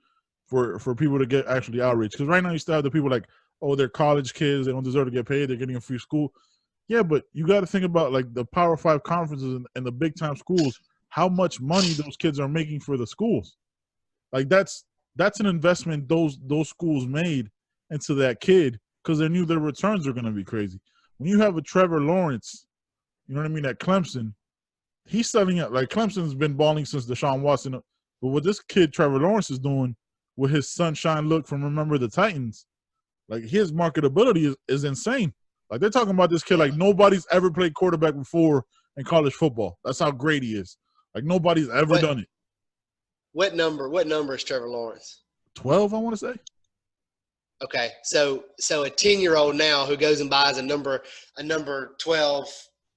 for people to get actually outraged. Because right now you still have the people like, oh, they're college kids, they don't deserve to get paid, they're getting a free school. Yeah, but you got to think about like the Power 5 conferences and the big time schools, how much money those kids are making for the schools. Like that's an investment those schools made into that kid because they knew their returns are going to be crazy. When you have a Trevor Lawrence, you know what I mean, at Clemson, he's selling it like Clemson's been balling since Deshaun Watson. But what this kid Trevor Lawrence is doing with his sunshine look from Remember the Titans, like his marketability is insane. Like they're talking about this kid like nobody's ever played quarterback before in college football. That's how great he is. Like nobody's ever done it. What number is Trevor Lawrence? 12, I want to say. Okay, so a 10-year-old now who goes and buys a number 12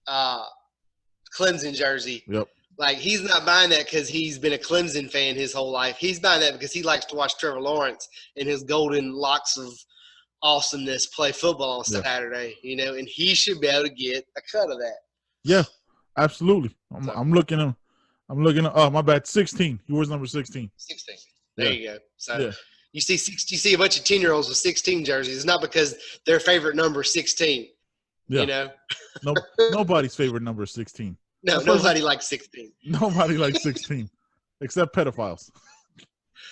Clemson jersey. Yep. Like he's not buying that because he's been a Clemson fan his whole life. He's buying that because he likes to watch Trevor Lawrence and his golden locks of awesomeness play football on Saturday, and he should be able to get a cut of that. Yeah, absolutely. I'm looking at. Oh, my bad. 16. He wears number 16. 16. There you go. So yeah. you see a bunch of 10-year-olds with 16 jerseys. It's not because their favorite number is 16. Yeah. Nobody's favorite number is 16. No, nobody likes 16. Nobody likes 16, except pedophiles.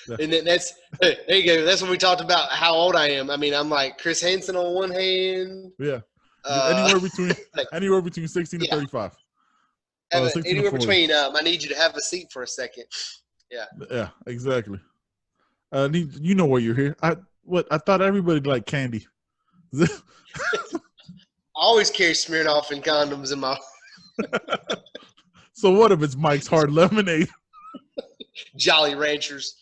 Yeah. And then there you go. That's when we talked about how old I am. I mean, I'm like Chris Hansen on one hand. Yeah. Anywhere between 16 to 35. Anywhere between. I need you to have a seat for a second. Yeah. Yeah. Exactly. You know why you're here. I thought everybody liked candy. I always carry Smirnoff and condoms in my. So what if it's Mike's Hard Lemonade? Jolly Ranchers.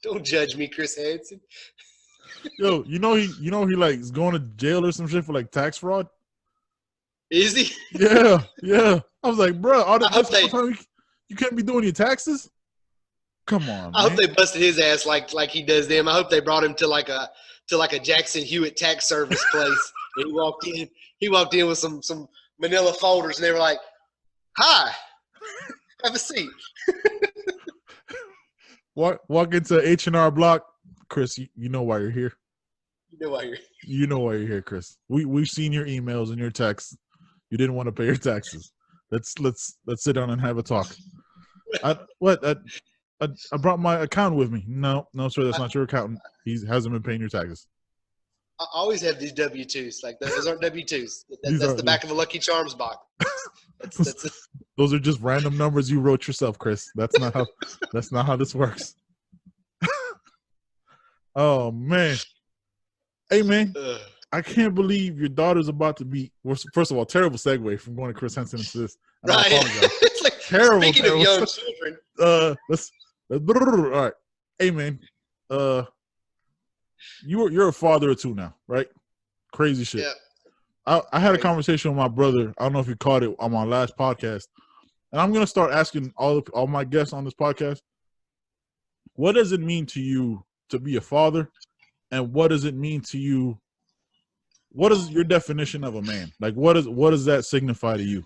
Don't judge me, Chris Hansen. Yo, he like is going to jail or some shit for like tax fraud. Is he? Yeah. I was like, bro, you can't be doing your taxes. Come on, I hope they busted his ass like he does them. I hope they brought him to like a Jackson Hewitt tax service place. And he walked in with some manila folders, and they were like, "Hi, have a seat." Walk into H&R Block, Chris. You know why you're here. You know why you're here, Chris. We've seen your emails and your texts. You didn't want to pay your taxes. Let's sit down and have a talk. I brought my account with me. No, sir, that's not your accountant. He hasn't been paying your taxes. I always have these W-2s. Like those aren't W-2s. That's the back of a Lucky Charms box. Those are just random numbers you wrote yourself, Chris. That's not how this works. Oh man. Hey man, I can't believe your daughter's about to be. First of all, terrible segue from going to Chris Henson into this. Right. It's like terrible. Speaking of young children. Let's all right. Hey man, you're a father of two now, right? Crazy shit. Yeah. I had a conversation with my brother. I don't know if you caught it on my last podcast, and I'm gonna start asking all my guests on this podcast, what does it mean to you to be a father, and what does it mean to you? What is your definition of a man? Like, what does that signify to you?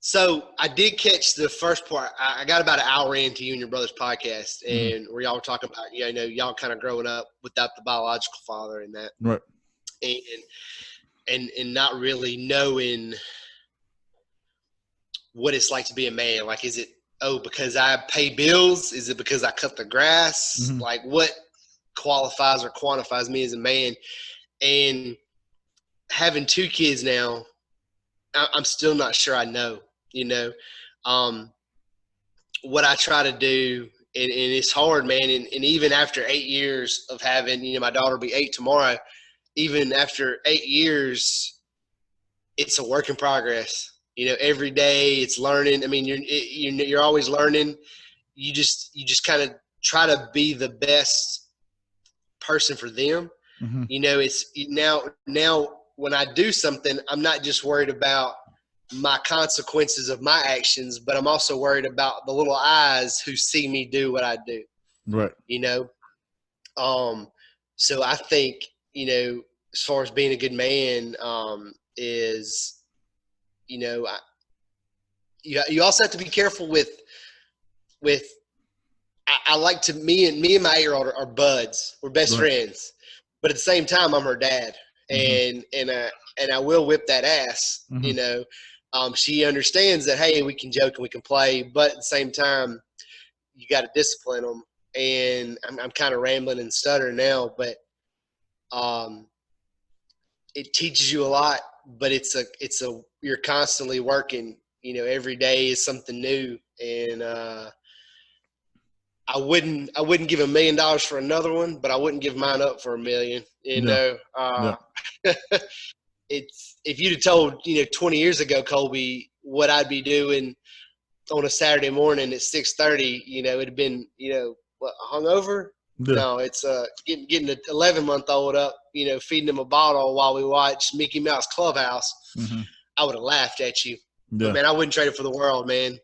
So I did catch the first part. I got about an hour into you and your brother's podcast, and where y'all were talking about, y'all kind of growing up without the biological father and that, right? And not really knowing what it's like to be a man. Like, is it because I pay bills? Is it because I cut the grass? Mm-hmm. Like, what qualifies or quantifies me as a man? And having two kids now, I'm still not sure I know. What I try to do, and it's hard, man. And even after 8 years of having, my daughter will be 8 tomorrow. Even after 8 years, it's a work in progress. Every day it's learning. I mean, you're always learning. You just kind of try to be the best person for them. Mm-hmm. It's now when I do something, I'm not just worried about my consequences of my actions, but I'm also worried about the little eyes who see me do what I do. Right. you know. So I think, as far as being a good man, is, you know, I, you also have to be careful with. I like to me and my 8-year-old are buds. We're best Right. friends, but at the same time, I'm her dad, Mm-hmm. and I will whip that ass. Mm-hmm. She understands that, hey, we can joke and we can play, but at the same time, you got to discipline them. And I'm kind of rambling and stuttering now, but it teaches you a lot. But you're constantly working. Every day is something new, and I wouldn't give $1 million for another one, but I wouldn't give mine up for $1 million. Yeah. Yeah. It's if you'd have told 20 years ago, Colby, what I'd be doing on a Saturday morning at 6:30, it'd have been what, hungover. Yeah. No, it's getting an 11-month-old up, feeding him a bottle while we watch Mickey Mouse Clubhouse. Mm-hmm. I would have laughed at you, Yeah. but man, I wouldn't trade it for the world, man.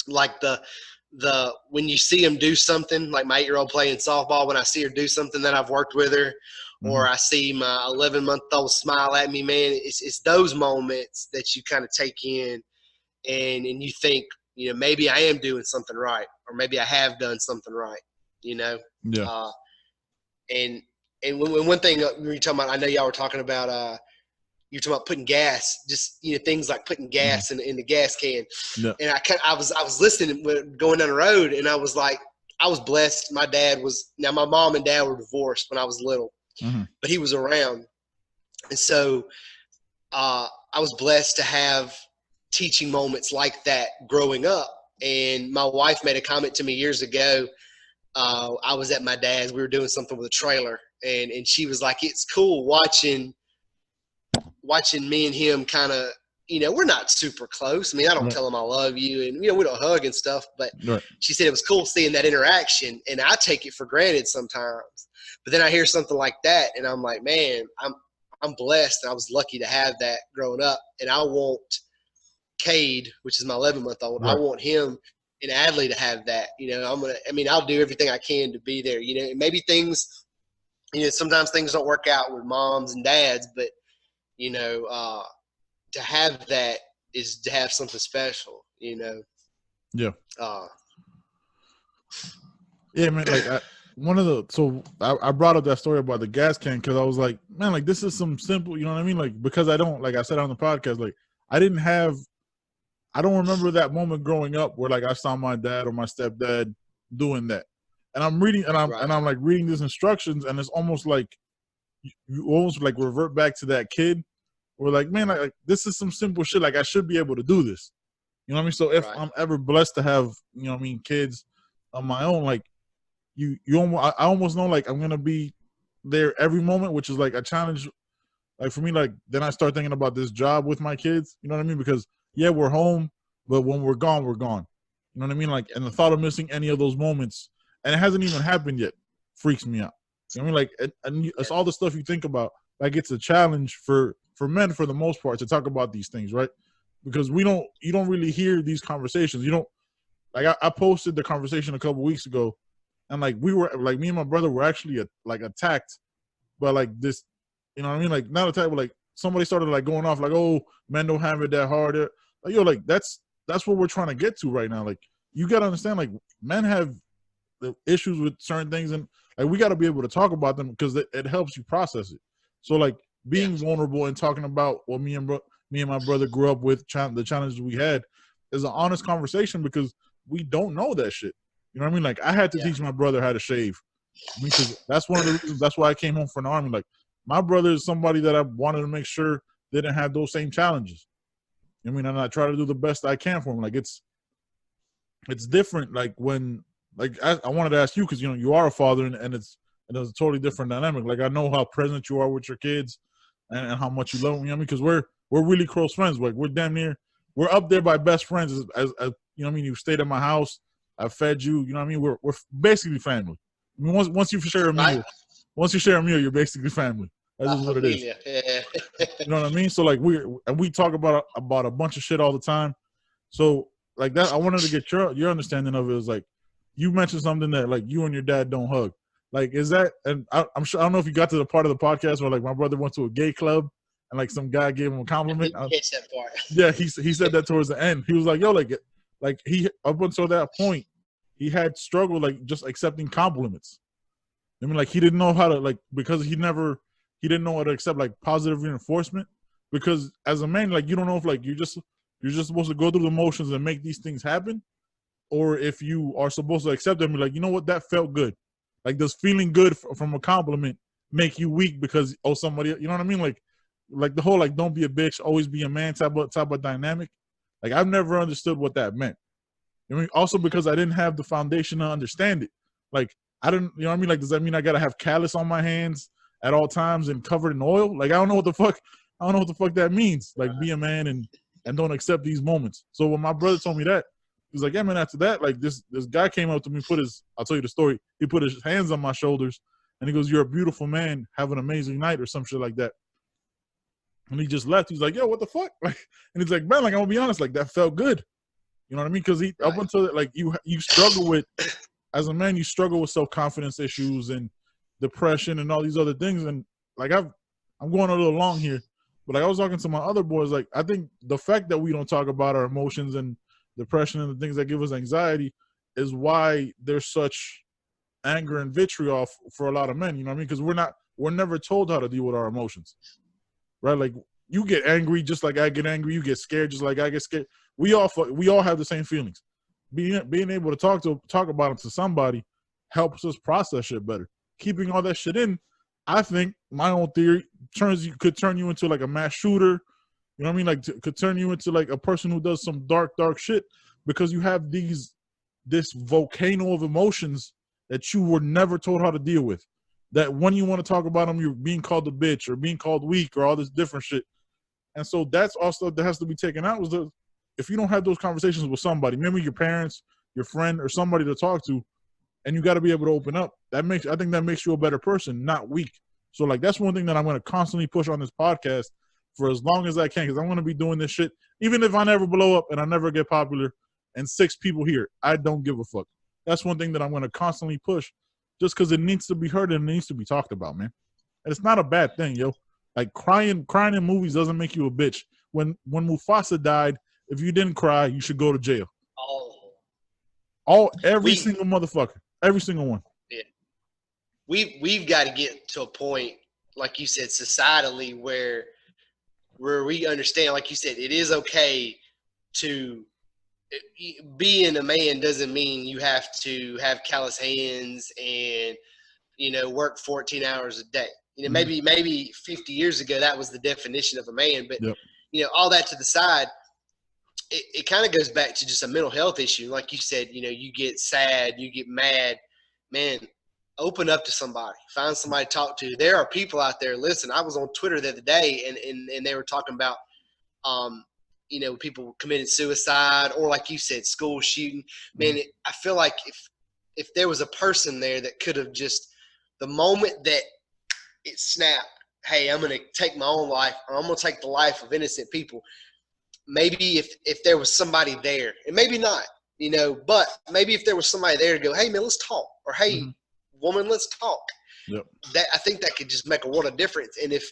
Like the when you see him do something, like my 8-year-old playing softball, when I see her do something that I've worked with her, Mm-hmm. or I see my 11-month-old smile at me, man, it's those moments that you kind of take in, and you think, maybe I am doing something right, or maybe I have done something right, Yeah. And when one thing we were talking about, I know y'all were talking about you're talking about putting gas, just things like putting gas in the gas can. Yeah. And I was listening going down the road, and I was like, I was blessed. My dad was now my mom and dad were divorced when I was little, Mm-hmm. but he was around, and so I was blessed to have teaching moments like that growing up. And my wife made a comment to me years ago. I was at my dad's. We were doing something with a trailer, and she was like, "It's cool watching me and him kind of, we're not super close. I mean, I don't Right. tell him I love you, and we don't hug and stuff, but Right. she said it was cool seeing that interaction, and I take it for granted sometimes. But then I hear something like that, and I'm like, man, I'm blessed, and I was lucky to have that growing up. And I want Cade, which is my 11-month-old, I Right. want him and Adley to have that. I'll do everything I can to be there. Maybe things, sometimes things don't work out with moms and dads, but to have that is to have something special, Yeah. Yeah, man. Like I brought up that story about the gas can because I was like, man, like this is some simple, you know what I mean? Like because I don't, like I said on the podcast, like I don't remember that moment growing up where like I saw my dad or my stepdad doing that, and I'm reading and I'm like reading these instructions, and it's almost like you almost like revert back to that kid. We're like, man, like this is some simple shit. Like I should be able to do this. You know what I mean? So if I'm ever blessed to have, kids on my own, like I almost know like I'm gonna be there every moment, which is like a challenge. Like for me, like then I start thinking about this job with my kids. You know what I mean? Because yeah, we're home, but when we're gone, we're gone. You know what I mean? Like, and the thought of missing any of those moments, and it hasn't even happened yet, freaks me out. You know what I mean? Like, and it's all the stuff you think about. Like it's a challenge for men for the most part to talk about these things, right? Because you don't really hear these conversations. You don't like I posted the conversation a couple weeks ago, and like we were like me and my brother were actually attacked by like this, you know what I mean? Like not attacked, but like somebody started like going off like, oh, men don't have it that hard. Like yo, like that's what we're trying to get to right now. Like you gotta understand, like men have the issues with certain things, and like we got to be able to talk about them because it helps you process it. So like being vulnerable and talking about what me and my brother grew up with, the challenges we had, is an honest conversation because we don't know that shit. You know what I mean? Like I had to teach my brother how to shave because that's one of the reasons. That's why I came home from the army. Like my brother is somebody that I wanted to make sure didn't have those same challenges. I mean, and I try to do the best I can for him. Like it's different. Like when, like I wanted to ask you because you are a father and it's a totally different dynamic. Like I know how present you are with your kids and how much you love them. You know what I mean? Because we're really close friends. Like we're damn near, we're up there by best friends. As you know what I mean? You stayed at my house. I fed you. You know what I mean? We're basically family. I mean, once you share a meal, you're basically family. That's just what it is. You know what I mean? So like we talk about a bunch of shit all the time. So like that, I wanted to get your understanding of it. Is like you mentioned something that like you and your dad don't hug. Like, is that? And I'm sure I don't know if you got to the part of the podcast where like my brother went to a gay club and like some guy gave him a compliment. I didn't catch that part. Yeah, he said that towards the end. He was like, "Yo, like he up until that point, he had struggled like just accepting compliments. I mean, like he didn't know how to like because he didn't know how to accept like positive reinforcement because as a man, like you don't know if like you're just supposed to go through the motions and make these things happen, or if you are supposed to accept them. Like you know what, that felt good. Like does feeling good from a compliment make you weak because somebody, you know what I mean? Like the whole like don't be a bitch, always be a man type of dynamic. Like I've never understood what that meant. I mean, also because I didn't have the foundation to understand it. Like I didn't, you know what I mean? Like does that mean I gotta have callus on my hands at all times and covered in oil? Like I don't know what the fuck that means. Like be a man and don't accept these moments. So when my brother told me that, he was like, yeah, man, after that, like this guy came up to me, I'll tell you the story. He put his hands on my shoulders and he goes, "You're a beautiful man. Have an amazing night," or some shit like that. And he just left. He's like, "Yo, what the fuck?" Like, and he's like, "Man, like I'm gonna be honest, like that felt good." You know what I mean? Because up until like you struggle with, as a man, you struggle with self-confidence issues and depression and all these other things. And like I'm going a little long here, but like I was talking to my other boys, like I think the fact that we don't talk about our emotions and depression and the things that give us anxiety is why there's such anger and vitriol for a lot of men. You know what I mean? Because we're never told how to deal with our emotions, right? Like you get angry just like I get angry. You get scared just like I get scared. We all have the same feelings. Being able to talk about it to somebody helps us process shit better. Keeping all that shit in, I think my own theory could turn you into like a mass shooter. You know what I mean? Like could turn you into like a person who does some dark shit because you have this volcano of emotions that you were never told how to deal with. That when you want to talk about them, you're being called a bitch or being called weak or all this different shit. And so that's also that has to be taken out. If you don't have those conversations with somebody, maybe your parents, your friend, or somebody to talk to, and you got to be able to open up. I think that makes you a better person, not weak. So like that's one thing that I'm going to constantly push on this podcast for as long as I can, because I'm going to be doing this shit even if I never blow up and I never get popular and 6 people here. I don't give a fuck. That's one thing that I'm going to constantly push, just because it needs to be heard and it needs to be talked about, man. And it's not a bad thing, yo. Like crying in movies doesn't make you a bitch. When Mufasa died, if you didn't cry, you should go to jail. Every single motherfucker, every single one. Yeah, we've got to get to a point, like you said, societally where we understand, like you said, it is okay to being a man doesn't mean you have to have callous hands and work 14 hours a day. Maybe 50 years ago that was the definition of a man, but all that to the side, it kind of goes back to just a mental health issue. Like you said, you get sad, you get mad, man, open up to somebody, find somebody to talk to. There are people out there. Listen, I was on Twitter the other day and they were talking about, people committing suicide or like you said, school shooting, man. I feel like if there was a person there that could have just, the moment that it snapped, hey, I'm going to take my own life or I'm going to take the life of innocent people. Maybe if there was somebody there, and maybe not, but maybe if there was somebody there to go, hey man, let's talk, or hey woman, let's talk. That I think that could just make a world of difference. And if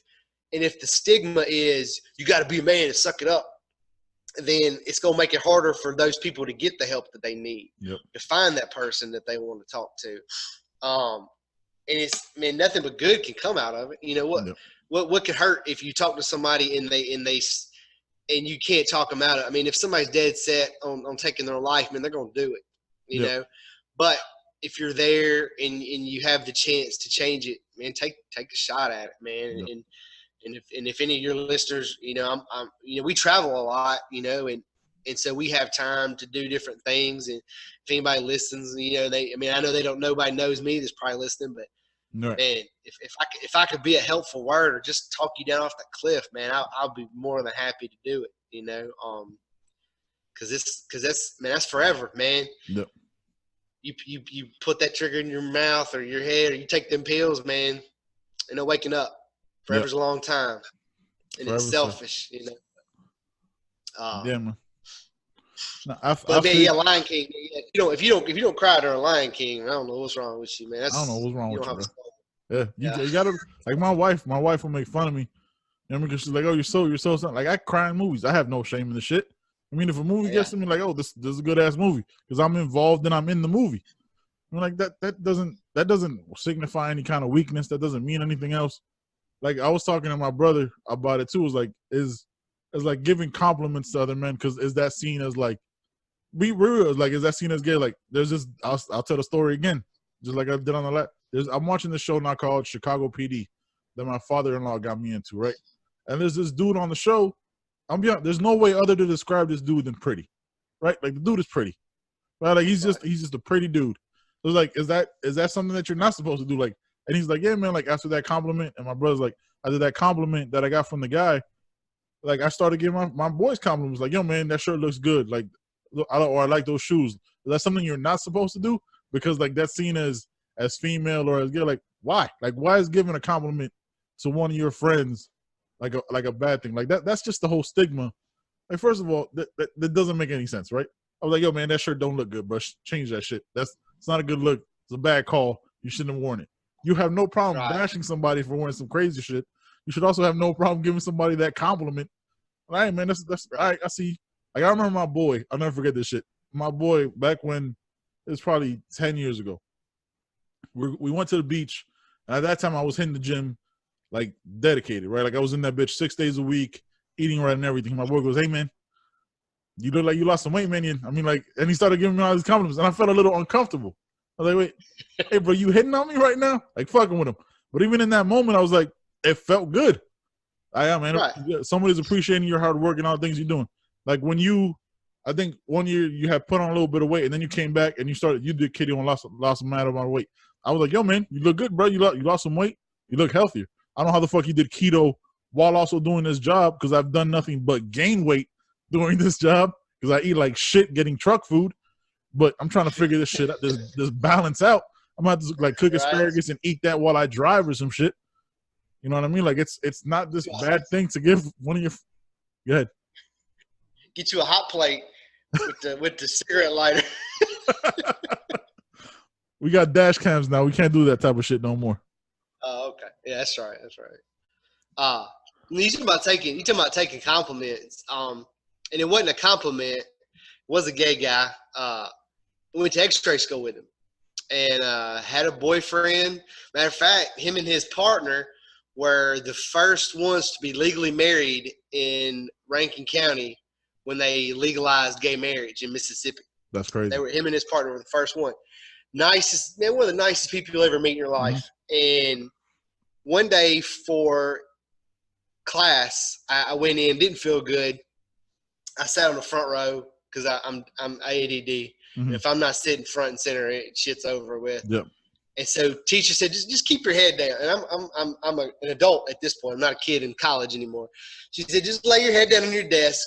the stigma is you got to be a man and suck it up, then it's gonna make it harder for those people to get the help that they need, to find that person that they want to talk to. And it's, man, nothing but good can come out of it. What could hurt if you talk to somebody and you can't talk them out of it? I mean, if somebody's dead set on taking their life, man, they're going to do it, know? But if you're there and you have the chance to change it, man, take a shot at it, man. And if any of your listeners, I'm we travel a lot, and so we have time to do different things. And if anybody listens, I know nobody knows me that's probably listening, but man, if I could be a helpful word or just talk you down off that cliff, man, I'll be more than happy to do it, because that's forever, man. You put that trigger in your mouth or your head, or you take them pills, man, and they're waking up. Forever's a long time, and it's selfish, Yeah, man. No, But man, yeah, Lion King. Yeah, if you don't cry during Lion King, I don't know what's wrong with you, man. I don't know what's wrong You with don't you, have a bro. soul. Yeah, Yeah. you gotta like my wife. My wife will make fun of me. You know, because she's like, "Oh, you're so something." Like I cry in movies. I have no shame in the shit. I mean, if a movie gets to me, like, "Oh, this is a good ass movie," because I'm involved and I'm in the movie. I'm like that doesn't signify any kind of weakness. That doesn't mean anything else. Like I was talking to my brother about it too. It was like is like giving compliments to other men because is that seen as like be real? Like is that seen as gay? Like there's this. I'll tell the story again, just like I did on the last. I'm watching this show now called Chicago PD that my father-in-law got me into, right? And there's this dude on the show. I'm be honest, there's no way other to describe this dude than pretty, right? Like the dude is pretty, right? Like he's just a pretty dude. So it's like, is that something that you're not supposed to do? Like, and he's like, yeah, man. Like after that compliment, and my brother's like, after that compliment that I got from the guy, like I started giving my boys compliments, like, yo, man, that shirt looks good. Like, I like those shoes. Is that something you're not supposed to do? Because like that's seen as female or as gay. Like why? Like why is giving a compliment to one of your friends like a bad thing? Like that's just the whole stigma. Like first of all, that doesn't make any sense, right? I was like, yo, man, that shirt don't look good, bro. Change that shit. It's not a good look. It's a bad call. You shouldn't have worn it. You have no problem bashing somebody for wearing some crazy shit. You should also have no problem giving somebody that compliment. All right, man, that's all right. I see. Like I remember my boy. I'll never forget this shit. My boy, back when it was probably 10 years ago. We went to the beach, and at that time I was hitting the gym like dedicated, right? Like I was in that bitch 6 days a week, eating right and everything. My boy goes, "Hey man, you look like you lost some weight, man." I mean, like, and he started giving me all these compliments, and I felt a little uncomfortable. I was like, "Wait, hey, bro, you hitting on me right now?" Like fucking with him. But even in that moment, I was like, it felt good. I am, man. Right. Somebody's appreciating your hard work and all the things you're doing. Like when I think one year you had put on a little bit of weight, and then you came back and you did keto and lost a mad amount of weight. I was like, yo, man, you look good, bro. You lost some weight. You look healthier. I don't know how the fuck you did keto while also doing this job because I've done nothing but gain weight doing this job because I eat like shit getting truck food. But I'm trying to figure this shit out, this balance out. I'm going to have to like cook asparagus and eat that while I drive or some shit. You know what I mean? Like it's not this bad thing to give one of your. Go ahead. Get you a hot plate with the cigarette lighter. We got dash cams now. We can't do that type of shit no more. Oh, okay. Yeah, that's right. That's right. You talking about taking compliments. And it wasn't a compliment. It was a gay guy. We went to X-ray school with him, and had a boyfriend. Matter of fact, him and his partner were the first ones to be legally married in Rankin County when they legalized gay marriage in Mississippi. That's crazy. Him and his partner were the first one. Nicest, man, one of the nicest people you'll ever meet in your life. Mm-hmm. And one day for class, I went in, didn't feel good. I sat on the front row because I'm ADD. Mm-hmm. And if I'm not sitting front and center, shit's over with. Yep. And so teacher said, just keep your head down. And I'm an adult at this point. I'm not a kid in college anymore. She said, just lay your head down on your desk.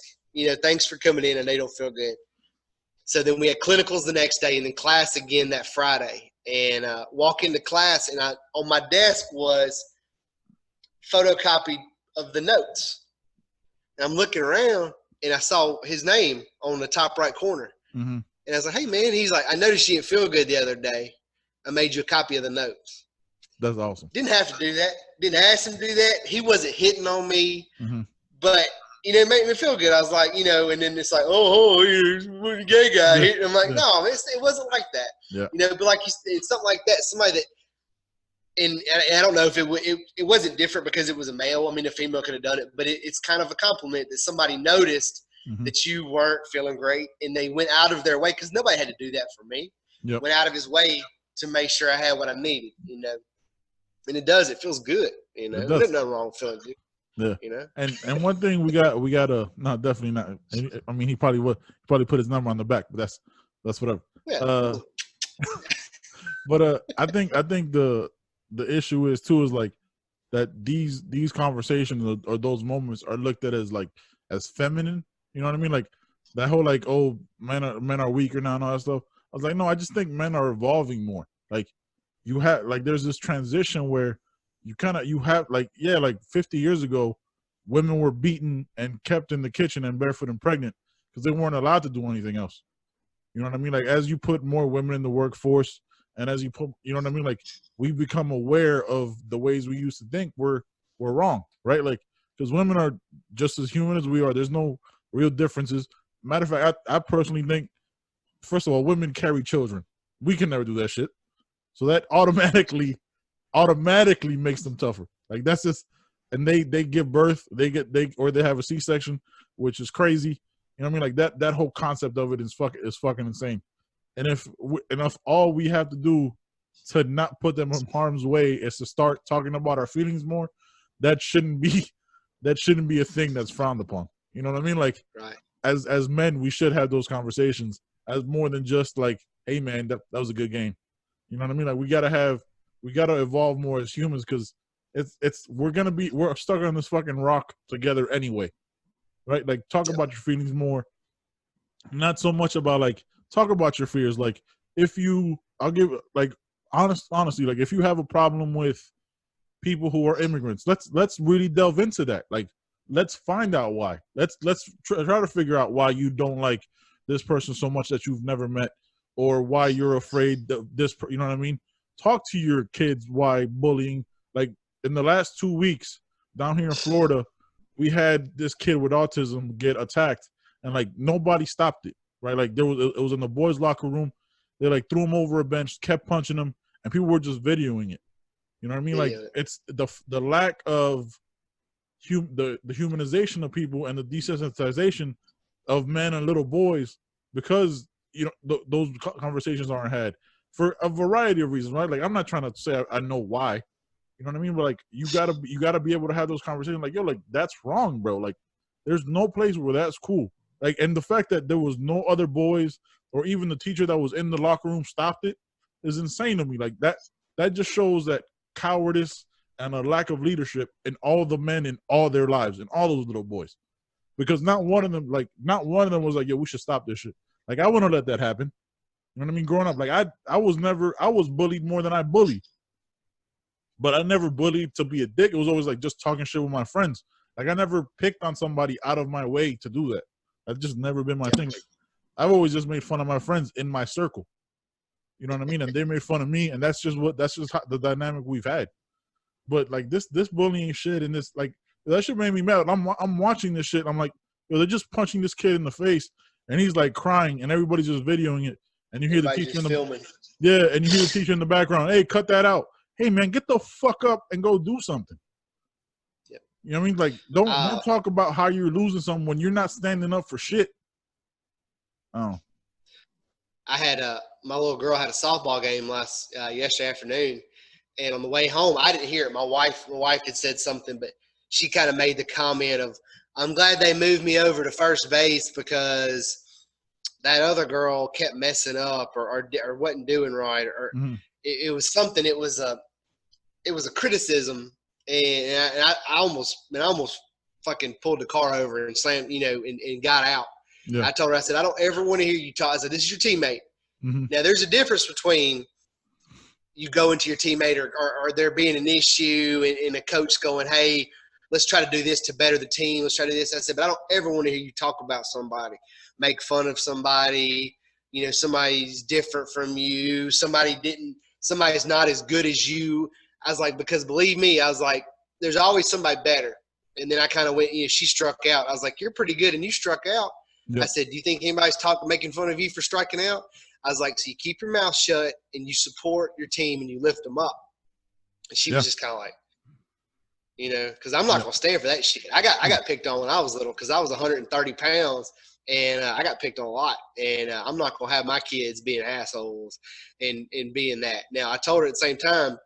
Thanks for coming in, and they don't feel good. So then we had clinicals the next day and then class again that Friday. And walk into class, and on my desk was photocopied of the notes. And I'm looking around, and I saw his name on the top right corner. Mm-hmm. And I was like, hey, man. He's like, I noticed you didn't feel good the other day. I made you a copy of the notes. That's awesome. Didn't have to do that. Didn't ask him to do that. He wasn't hitting on me. Mm-hmm. But, it made me feel good. I was like, and then it's like, you're a gay guy. Yeah. I'm like, no, it wasn't like that. Yeah. But like it's something like that. Somebody that, and I don't know if it wasn't different because it was a male. I mean, a female could have done it. But it's kind of a compliment that somebody noticed that you weren't feeling great. And they went out of their way, because nobody had to do that for me. Yep. Went out of his way to make sure I had what I needed, and it does. It feels good, There's nothing wrong with feeling good. Yeah, and one thing we got no, definitely not. I mean, he probably put his number on the back, but that's whatever. Yeah. But I think the issue is too is like that these conversations or those moments are looked at as feminine. You know what I mean? Like that whole like, oh, men are weaker now and all that stuff. I was like, no, I just think men are evolving more. Like you have like there's this transition where you have like 50 years ago, women were beaten and kept in the kitchen and barefoot and pregnant, because they weren't allowed to do anything else. You know what I mean? Like, as you put more women in the workforce, and as you put, you know what I mean? Like, we become aware of the ways we used to think we're wrong, right? Like, because women are just as human as we are. There's no real differences. Matter of fact, I personally think, first of all, women carry children. We can never do that shit. So that automatically makes them tougher. Like, that's just, and they give birth, they have a C-section, which is crazy. You know what I mean? Like, that whole concept of it is fucking insane. And if all we have to do to not put them in harm's way is to start talking about our feelings more, that shouldn't be a thing that's frowned upon. You know what I mean? Like, right. As men, we should have those conversations as more than just like, hey man, that was a good game. You know what I mean? Like, we gotta evolve more as humans, because we're stuck on this fucking rock together anyway. Right? Like, talk about your feelings more. Not so much about, like, talk about your fears. Like, I'll give, like, honestly, like, if you have a problem with people who are immigrants, let's really delve into that. Like, let's find out why. Let's try to figure out why you don't like this person so much that you've never met, or why you're afraid of this. You know what I mean? Talk to your kids why bullying. Like, in the last 2 weeks down here in Florida, we had this kid with autism get attacked, and like nobody stopped it. Right? Like, it was in the boys' locker room. They like threw him over a bench, kept punching him, and people were just videoing it. You know what I mean? Like, it's the lack of the humanization of people and the desensitization of men and little boys, because, you know, those conversations aren't had for a variety of reasons, right? Like, I'm not trying to say I know why, you know what I mean? But like, you gotta be able to have those conversations. Like, yo, like, that's wrong, bro. Like, there's no place where that's cool. Like, and the fact that there was no other boys or even the teacher that was in the locker room stopped it is insane to me. Like, that just shows that cowardice and a lack of leadership in all the men in all their lives, and all those little boys. Because not one of them was like, yo, we should stop this shit. Like, I wouldn't let that happen. You know what I mean? Growing up, like, I was bullied more than I bullied. But I never bullied to be a dick. It was always like just talking shit with my friends. Like, I never picked on somebody out of my way to do that. That's just never been my thing. Like, I've always just made fun of my friends in my circle. You know what I mean? And they made fun of me, and that's just the dynamic we've had. But like, this bullying shit, and this, like, that shit made me mad. I'm watching this shit. I'm like, yo, they're just punching this kid in the face, and he's like crying, and everybody's just videoing it. And you hear the teacher and you hear the teacher in the background, hey, cut that out. Hey man, get the fuck up and go do something. Yep. You know what I mean? Like, don't talk about how you're losing something when you're not standing up for shit. Oh. I had my little girl had a softball game yesterday afternoon, and on the way home, I didn't hear it. My wife had said something, but she kind of made the comment of, "I'm glad they moved me over to first base because that other girl kept messing up or wasn't doing right, or it was something. It was a criticism, and I almost fucking pulled the car over and slammed, and got out. Yeah. I told her, I said, I don't ever want to hear you talk. I said, this is your teammate. Mm-hmm. Now, there's a difference between you going to your teammate or there being an issue and a coach going, hey, let's try to do this to better the team. Let's try to do this. I said, but I don't ever want to hear you talk about somebody, make fun of somebody, somebody's different from you, somebody's not as good as you. I was like, because believe me, I was like, there's always somebody better. And then I kind of went, she struck out. I was like, you're pretty good and you struck out. Yep. I said, do you think anybody's making fun of you for striking out? I was like, so you keep your mouth shut and you support your team and you lift them up. And she was just kind of like, because I'm not going to stand for that shit. I got picked on when I was little because I was 130 pounds and I got picked on a lot. And I'm not going to have my kids being assholes and being that. Now, I told her at the same time,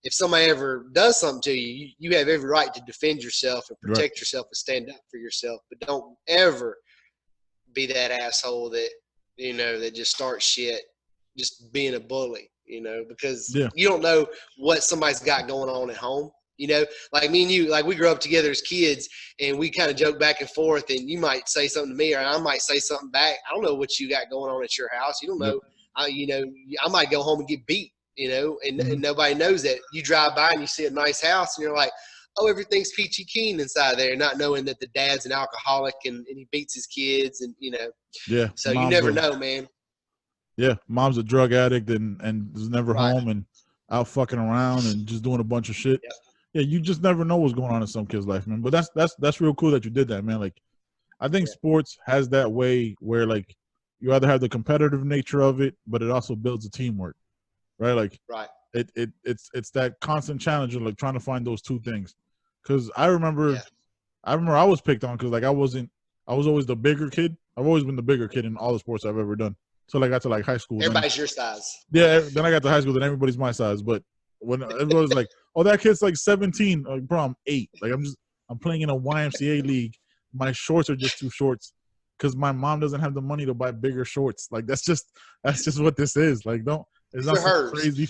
if somebody ever does something to you, you have every right to defend yourself and protect yourself and stand up for yourself. But don't ever be that asshole that, that just starts shit, just being a bully, because you don't know what somebody's got going on at home. Like me and you, like we grew up together as kids and we kind of joke back and forth and you might say something to me or I might say something back. I don't know what you got going on at your house. You don't know, I might go home and get beat, and nobody knows that. You drive by and you see a nice house and you're like, oh, everything's peachy keen inside there, not knowing that the dad's an alcoholic and he beats his kids, and Yeah, so you never know, man. Yeah, mom's a drug addict and is never Right. home and out fucking around and just doing a bunch of shit. Yep. Yeah, you just never know what's going on in some kid's life, man. But that's real cool that you did that, man. Like, I think sports has that way where like you either have the competitive nature of it, but it also builds a teamwork, right? Like, right. It's that constant challenge of like trying to find those two things. Because I remember I was picked on because like I was always the bigger kid. I've always been the bigger kid in all the sports I've ever done. So I got to like high school. Everybody's your size. Yeah, then I got to high school, then everybody's my size. But when everybody's like, "Oh, that kid's like 17," like, bro, I'm 8. Like I'm playing in a YMCA league. My shorts are just too shorts because my mom doesn't have the money to buy bigger shorts. Like that's just what this is. Like it's not some crazy.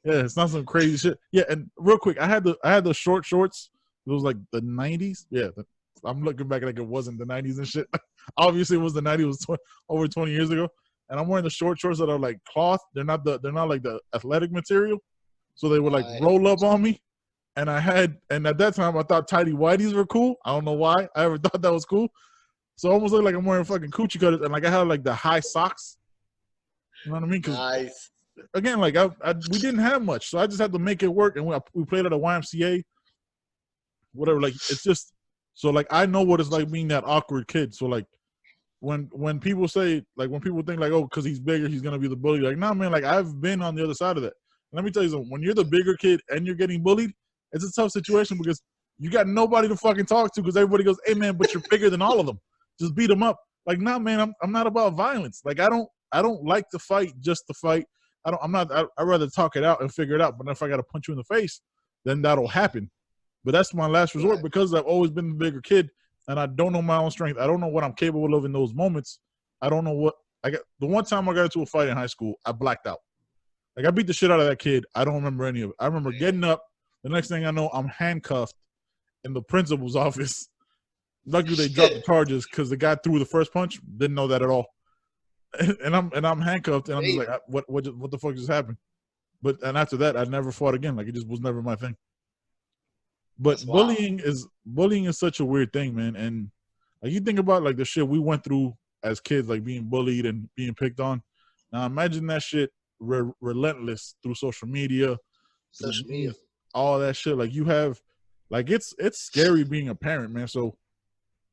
Yeah, it's not some crazy shit. Yeah, and real quick, I had the short shorts. It was like the 90s. Yeah, I'm looking back like it wasn't the 90s and shit. Obviously, it was the 90s. It was over 20 years ago. And I'm wearing the short shorts that are like cloth. They're not like the athletic material, so they would like roll up on me. And at that time I thought tidy whities were cool. I don't know why I ever thought that was cool. So I almost looked like I'm wearing fucking coochie cutters, and like I had like the high socks. You know what I mean? Nice. Again, like we didn't have much, so I just had to make it work. And we played at a YMCA, whatever. Like it's just so like I know what it's like being that awkward kid. So like when people say like when people think like, oh, because he's bigger he's gonna be the bully, like nah, man, like I've been on the other side of that. And let me tell you something, when you're the bigger kid and you're getting bullied, it's a tough situation because you got nobody to fucking talk to because everybody goes, hey man, but you're bigger than all of them, just beat them up. Like nah, man, I'm not about violence. Like I don't like to fight just to fight. I'd rather talk it out and figure it out. But if I got to punch you in the face, then that'll happen. But that's my last resort because I've always been the bigger kid and I don't know my own strength. I don't know what I'm capable of in those moments. I don't know what I got. The one time I got into a fight in high school, I blacked out. Like I beat the shit out of that kid. I don't remember any of it. I remember getting up. The next thing I know, I'm handcuffed in the principal's office. Luckily, they dropped the charges because the guy threw the first punch. Didn't know that at all. And I'm handcuffed, and I'm just like, what the fuck just happened? And after that, I never fought again. Like it just was never my thing. But bullying is such a weird thing, man. And like you think about like the shit we went through as kids, like being bullied and being picked on. Now imagine that shit relentless through social media, all that shit. Like you have, like it's scary being a parent, man. So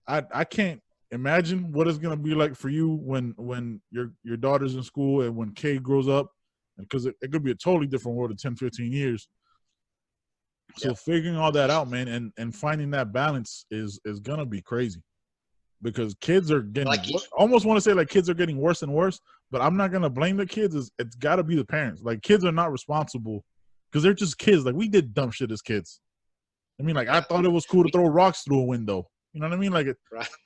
I can't imagine what it's gonna be like for you when your daughter's in school and when Kay grows up, because it could be a totally different world in 10, 15 years. So figuring all that out, man, and finding that balance is gonna be crazy because kids are getting almost want to say like kids are getting worse and worse, but I'm not gonna blame the kids. It's got to be the parents. Like kids are not responsible because they're just kids. Like we did dumb shit as kids. I mean, like I thought it was cool to throw rocks through a window. You know what I mean? Like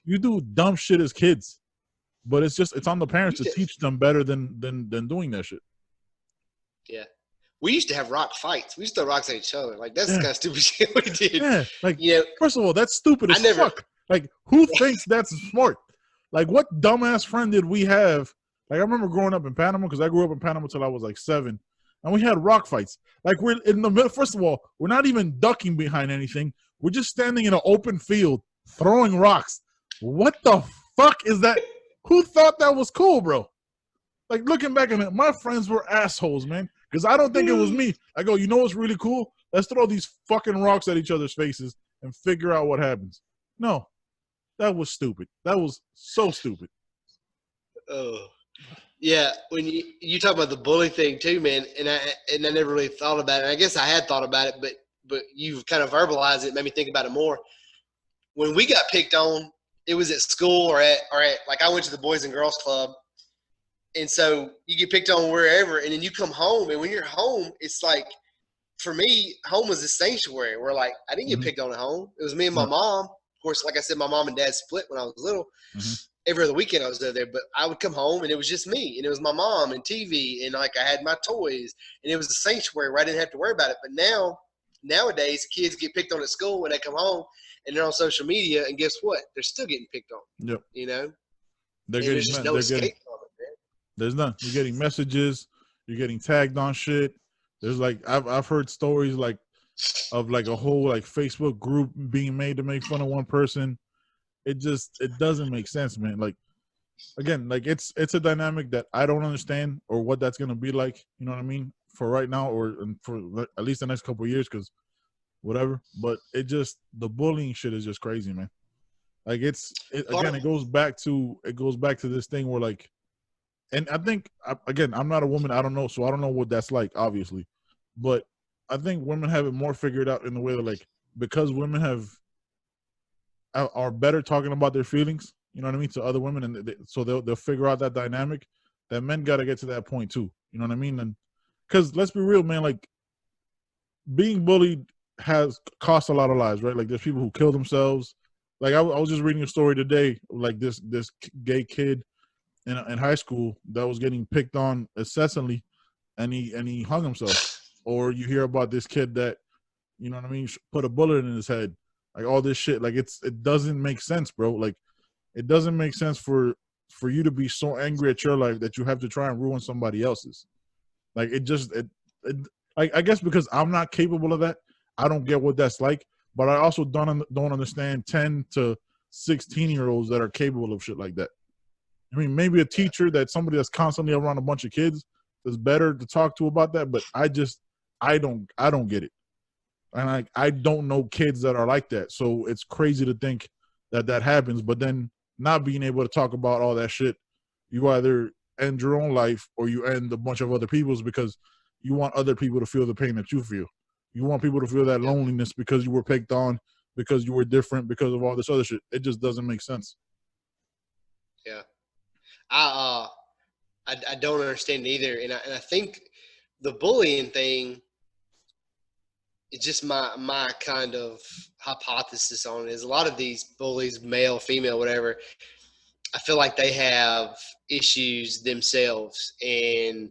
you do dumb shit as kids, but it's on the parents to teach them better than doing that shit. Yeah. We used to have rock fights. We used to throw rocks at each other. Like that's the kind of stupid shit we did. Yeah. Like first of all, that's stupid as fuck. Like who thinks that's smart? Like what dumbass friend did we have? Like I remember growing up in Panama because I grew up in Panama till I was like 7, and we had rock fights. Like we're in the middle. First of all, we're not even ducking behind anything. We're just standing in an open field throwing rocks. What the fuck is that? Who thought that was cool, bro? Like looking back on it, my friends were assholes, man. Because I don't think it was me. I go, you know what's really cool? Let's throw these fucking rocks at each other's faces and figure out what happens. No, that was stupid. That was so stupid. Oh, yeah. When you talk about the bully thing too, man, and I never really thought about it. And I guess I had thought about it, but you've kind of verbalized it, made me think about it more. When we got picked on, it was at school or at like I went to the Boys and Girls Club. And so you get picked on wherever, and then you come home. And when you're home, it's like, for me, home was a sanctuary where, like, I didn't get picked on at home. It was me and my mom. Of course, like I said, my mom and dad split when I was little. Every other weekend I was there. But I would come home, and it was just me. And it was my mom and TV. And, like, I had my toys. And it was a sanctuary where I didn't have to worry about it. But nowadays, kids get picked on at school when they come home, and they're on social media. And guess what? They're still getting picked on. Yep. You know? There's just no escape from it, man. There's none. You're getting messages. You're getting tagged on shit. There's like I've heard stories like of like a whole like Facebook group being made to make fun of one person. It doesn't make sense, man. Like again, like it's a dynamic that I don't understand or what that's gonna be like. You know what I mean? For right now, or for at least the next couple of years, because whatever. But the bullying shit is just crazy, man. Like again, it goes back to this thing where like, and I think again, I'm not a woman, I don't know, so I don't know what that's like, obviously, but I think women have it more figured out in the way that like, because women are better talking about their feelings, you know what I mean, to other women, and so they'll figure out that dynamic. That men got to get to that point too, you know what I mean? And because let's be real, man, like being bullied has cost a lot of lives, right? Like there's people who kill themselves. Like I was just reading a story today, like this gay kid in high school that was getting picked on incessantly, and he hung himself. Or you hear about this kid that, you know what I mean, put a bullet in his head. Like all this shit, like it doesn't make sense, bro. Like it doesn't make sense for you to be so angry at your life that you have to try and ruin somebody else's. Like I guess because I'm not capable of that, I don't get what that's like. But I also don't understand 10 to 16-year-olds that are capable of shit like that. I mean, maybe a teacher, somebody that's constantly around a bunch of kids is better to talk to about that. But I don't get it. And I don't know kids that are like that. So it's crazy to think that happens. But then not being able to talk about all that shit, you either end your own life or you end a bunch of other people's, because you want other people to feel the pain that you feel. You want people to feel that loneliness because you were picked on, because you were different, because of all this other shit. It just doesn't make sense. Yeah. I don't understand it either. And I think the bullying thing, it's just my kind of hypothesis on it is a lot of these bullies, male, female, whatever, I feel like they have issues themselves, and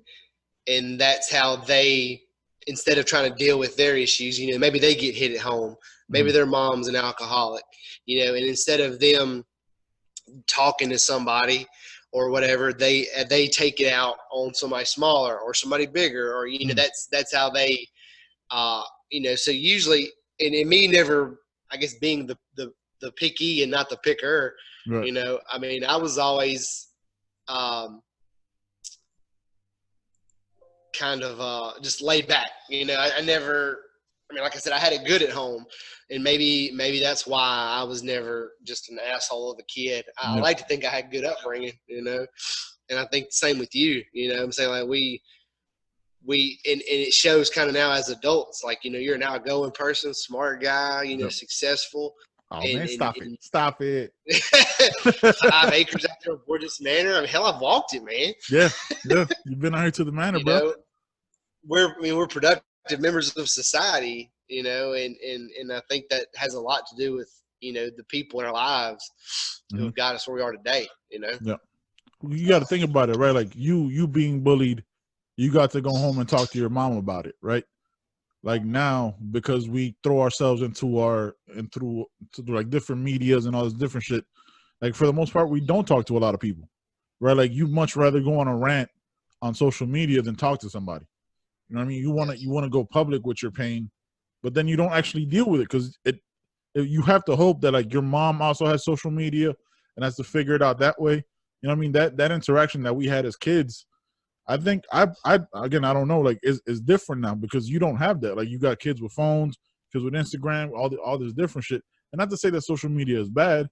that's how they, instead of trying to deal with their issues, you know, maybe they get hit at home, maybe their mom's an alcoholic, you know, and instead of them talking to somebody or whatever, they take it out on somebody smaller or somebody bigger, or you know, that's how they you know, so usually, and me never, I guess, being the picky and not the picker, right. You know, I mean, I was always kind of just laid back, you know, I never, I mean, like I said, I had it good at home, and maybe that's why I was never just an asshole of a kid. I like to think I had good upbringing, you know, and I think the same with you, you know what I'm saying? Like we and it shows kind of now as adults, like, you know, you're an outgoing person, smart guy, you know, successful. Oh, man, stop it. 5 acres out there in Borges Manor. I mean, hell, I've walked it, man. Yeah. You've been out here to the manor, you bro. Know, we're productive members of society, you know, and I think that has a lot to do with, you know, the people in our lives who have got us where we are today, you know? Yeah. You got to think about it, right? Like you being bullied, you got to go home and talk to your mom about it, right? Like now, because we throw ourselves into like different medias and all this different shit, like for the most part, we don't talk to a lot of people, right? Like you much rather go on a rant on social media than talk to somebody. You know what I mean? You want to go public with your pain, but then you don't actually deal with it, because you have to hope that like your mom also has social media and has to figure it out that way. You know what I mean? That interaction that we had as kids, I think again, I don't know, like is different now, because you don't have that. Like you got kids with phones, kids with Instagram, all this different shit. And not to say that social media is bad,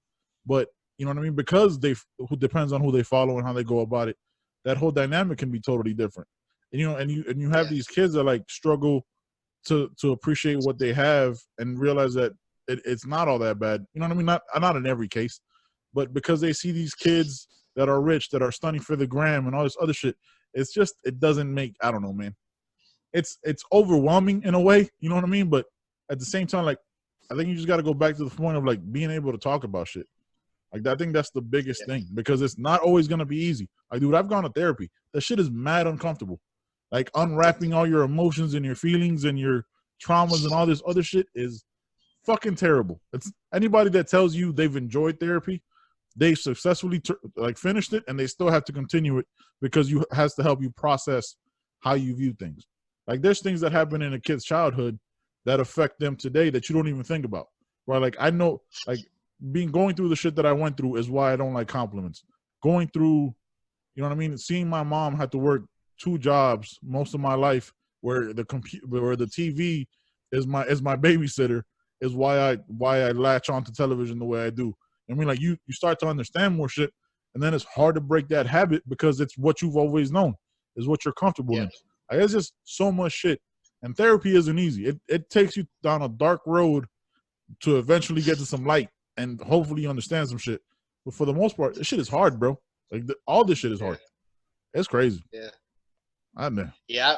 but you know what I mean? Because who depends on who they follow and how they go about it, that whole dynamic can be totally different. And you know, and you have these kids that like struggle to appreciate what they have and realize that it's not all that bad. You know what I mean? Not in every case, but because they see these kids that are rich, that are stunning for the gram and all this other shit, it's just, it doesn't make, I don't know, man. It's overwhelming in a way, you know what I mean? But at the same time, like, I think you just got to go back to the point of like being able to talk about shit. Like, I think that's the biggest thing, because it's not always going to be easy. Like, dude, I've gone to therapy. That shit is mad uncomfortable. Like, unwrapping all your emotions and your feelings and your traumas and all this other shit is fucking terrible. It's anybody that tells you they've enjoyed therapy, they successfully finished it, and they still have to continue it because you has to help you process how you view things. Like, there's things that happen in a kid's childhood that affect them today that you don't even think about, right? Like I know, like going through the shit that I went through is why I don't like compliments. Going through, you know what I mean? Seeing my mom had to work 2 jobs most of my life, where the TV is my babysitter, is why I latch on to television the way I do. I mean, like you start to understand more shit, and then it's hard to break that habit because it's what you've always known, is what you're comfortable in. Like, it's just so much shit, and therapy isn't easy. It takes you down a dark road to eventually get to some light, and hopefully you understand some shit. But for the most part, this shit is hard, bro. Like all this shit is hard. It's crazy. Yeah. I know. Yeah.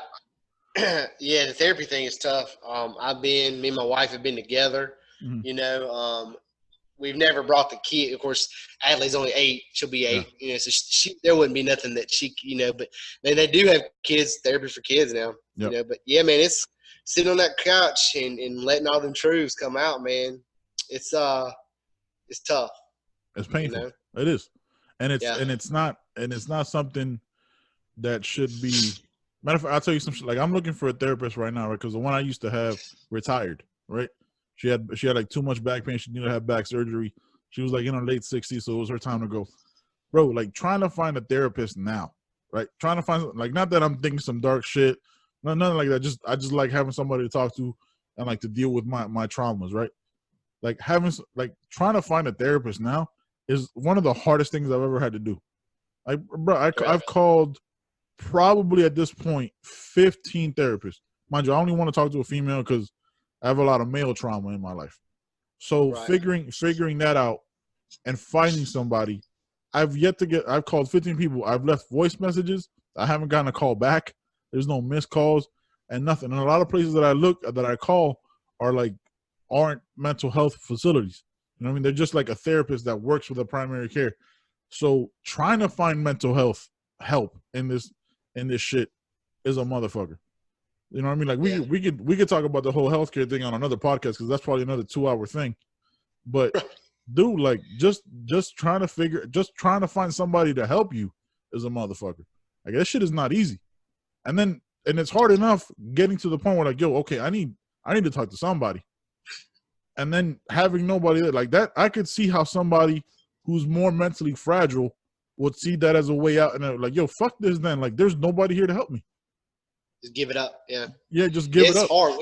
Yeah, the therapy thing is tough. Me and my wife have been together. Mhm. You know, we've never brought the kid. Of course, Adley's only 8; she'll be 8. Yeah. You know, so there wouldn't be nothing that she, you know. But they do have kids therapy for kids now. Yep. You know, but yeah, man, it's sitting on that couch and letting all them truths come out, man. It's tough. It's painful. You know? It is, and it's not something that should be. Matter of fact, I'll tell you some shit. Like, I'm looking for a therapist right now, right? Because the one I used to have retired, right? She had like too much back pain. She needed to have back surgery. She was like in her late 60s, so it was her time to go. Bro, like trying to find a therapist now, right? Trying to find, like, not that I'm thinking some dark shit, nothing like that. I just like having somebody to talk to and like to deal with my traumas, right? Like trying to find a therapist now is one of the hardest things I've ever had to do. Like, bro, I've called probably at this point 15 therapists. Mind you, I only want to talk to a female because I have a lot of male trauma in my life. So figuring that out and finding somebody, I've called 15 people. I've left voice messages. I haven't gotten a call back. There's no missed calls and nothing. And a lot of places that I call aren't mental health facilities. You know what I mean? They're just like a therapist that works with a primary care. So trying to find mental health help in this shit is a motherfucker. You know what I mean? Like we could talk about the whole healthcare thing on another podcast because that's probably another 2-hour thing. But dude, like just trying to find somebody to help you is a motherfucker. Like, that shit is not easy. And it's hard enough getting to the point where, like, yo, okay, I need to talk to somebody. And then having nobody there, like that, I could see how somebody who's more mentally fragile would see that as a way out, and they're like, yo, fuck this then. Like, there's nobody here to help me. Just give it up. Yeah. Yeah, just give it up. It's hard.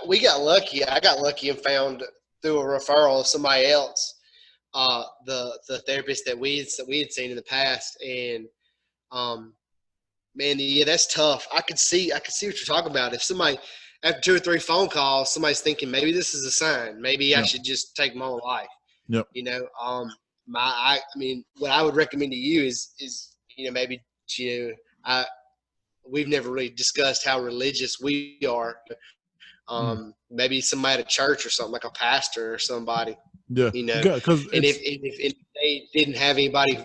We got lucky. I got lucky and found through a referral of somebody else, the therapist that we had seen in the past. And man, yeah, that's tough. I could see what you're talking about. If somebody, after 2 or 3 phone calls, somebody's thinking maybe this is a sign. Maybe I should just take my own life. Yep. You know, I mean, what I would recommend to you is you know, maybe, you know, we've never really discussed how religious we are. Maybe somebody at a church or something, like a pastor or somebody. Yeah. You know, and if they didn't have anybody,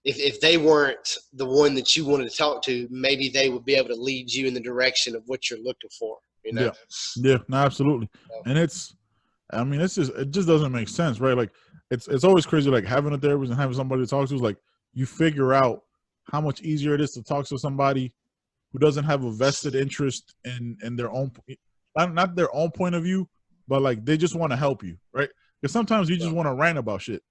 if they weren't the one that you wanted to talk to, maybe they would be able to lead you in the direction of what you're looking for. You know? Yeah, no, absolutely. And it just doesn't make sense, right? Like, it's always crazy, like having a therapist and having somebody to talk to is like, you figure out how much easier it is to talk to somebody who doesn't have a vested interest in their own, not their own point of view, but like they just want to help you, right? Because sometimes you just want to rant about shit.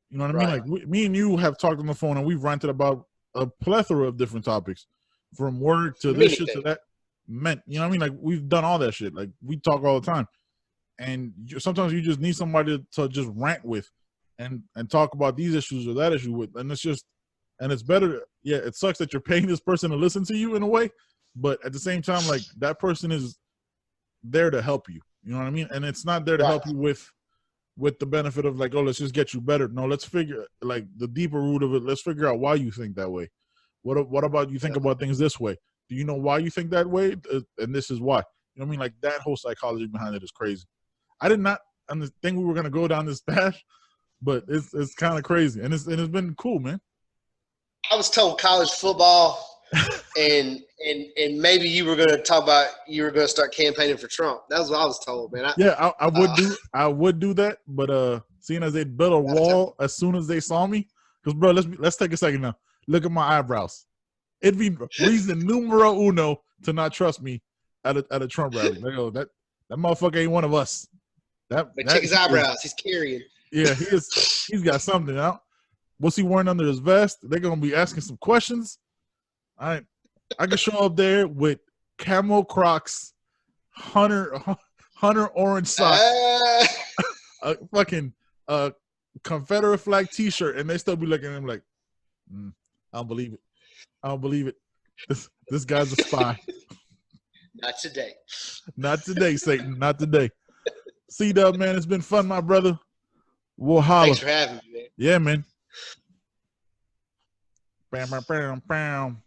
You know what I mean? Like, me and you have talked on the phone and we've ranted about a plethora of different topics, from work to this shit to that. You know what I mean? Like, we've done all that shit. Like, we talk all the time. And sometimes you just need somebody to just rant with and talk about these issues or that issue with. And it's better. Yeah, it sucks that you're paying this person to listen to you in a way, but at the same time, like, that person is there to help you. You know what I mean? And it's not there to help you with the benefit of like, oh, let's just get you better. No, let's figure, like, the deeper root of it. Let's figure out why you think that way. What about you think about things this way? Do you know why you think that way? And this is why. You know what I mean? Like, that whole psychology behind it is crazy. I did not think we were gonna go down this path, but it's kind of crazy, and it's been cool, man. I was told college football, and maybe you were gonna start campaigning for Trump. That was what I was told, man. I would do that, but seeing as they built a wall as soon as they saw me, because, bro, let's take a second now. Look at my eyebrows. It'd be reason numero uno to not trust me at a Trump rally. They go, that motherfucker ain't one of us. But check his eyebrows. He's carrying. Yeah, he's got something out. What's he wearing under his vest? They're gonna be asking some questions. I can show up there with camo Crocs, hunter orange socks, a fucking Confederate flag T-shirt, and they still be looking at him like, I don't believe it. I don't believe it. This guy's a spy. Not today. Not today, Satan. Not today. C-Dub, man, it's been fun, my brother. We'll holler. Thanks for having me, man. Yeah, man. Bam, bam, bam, bam.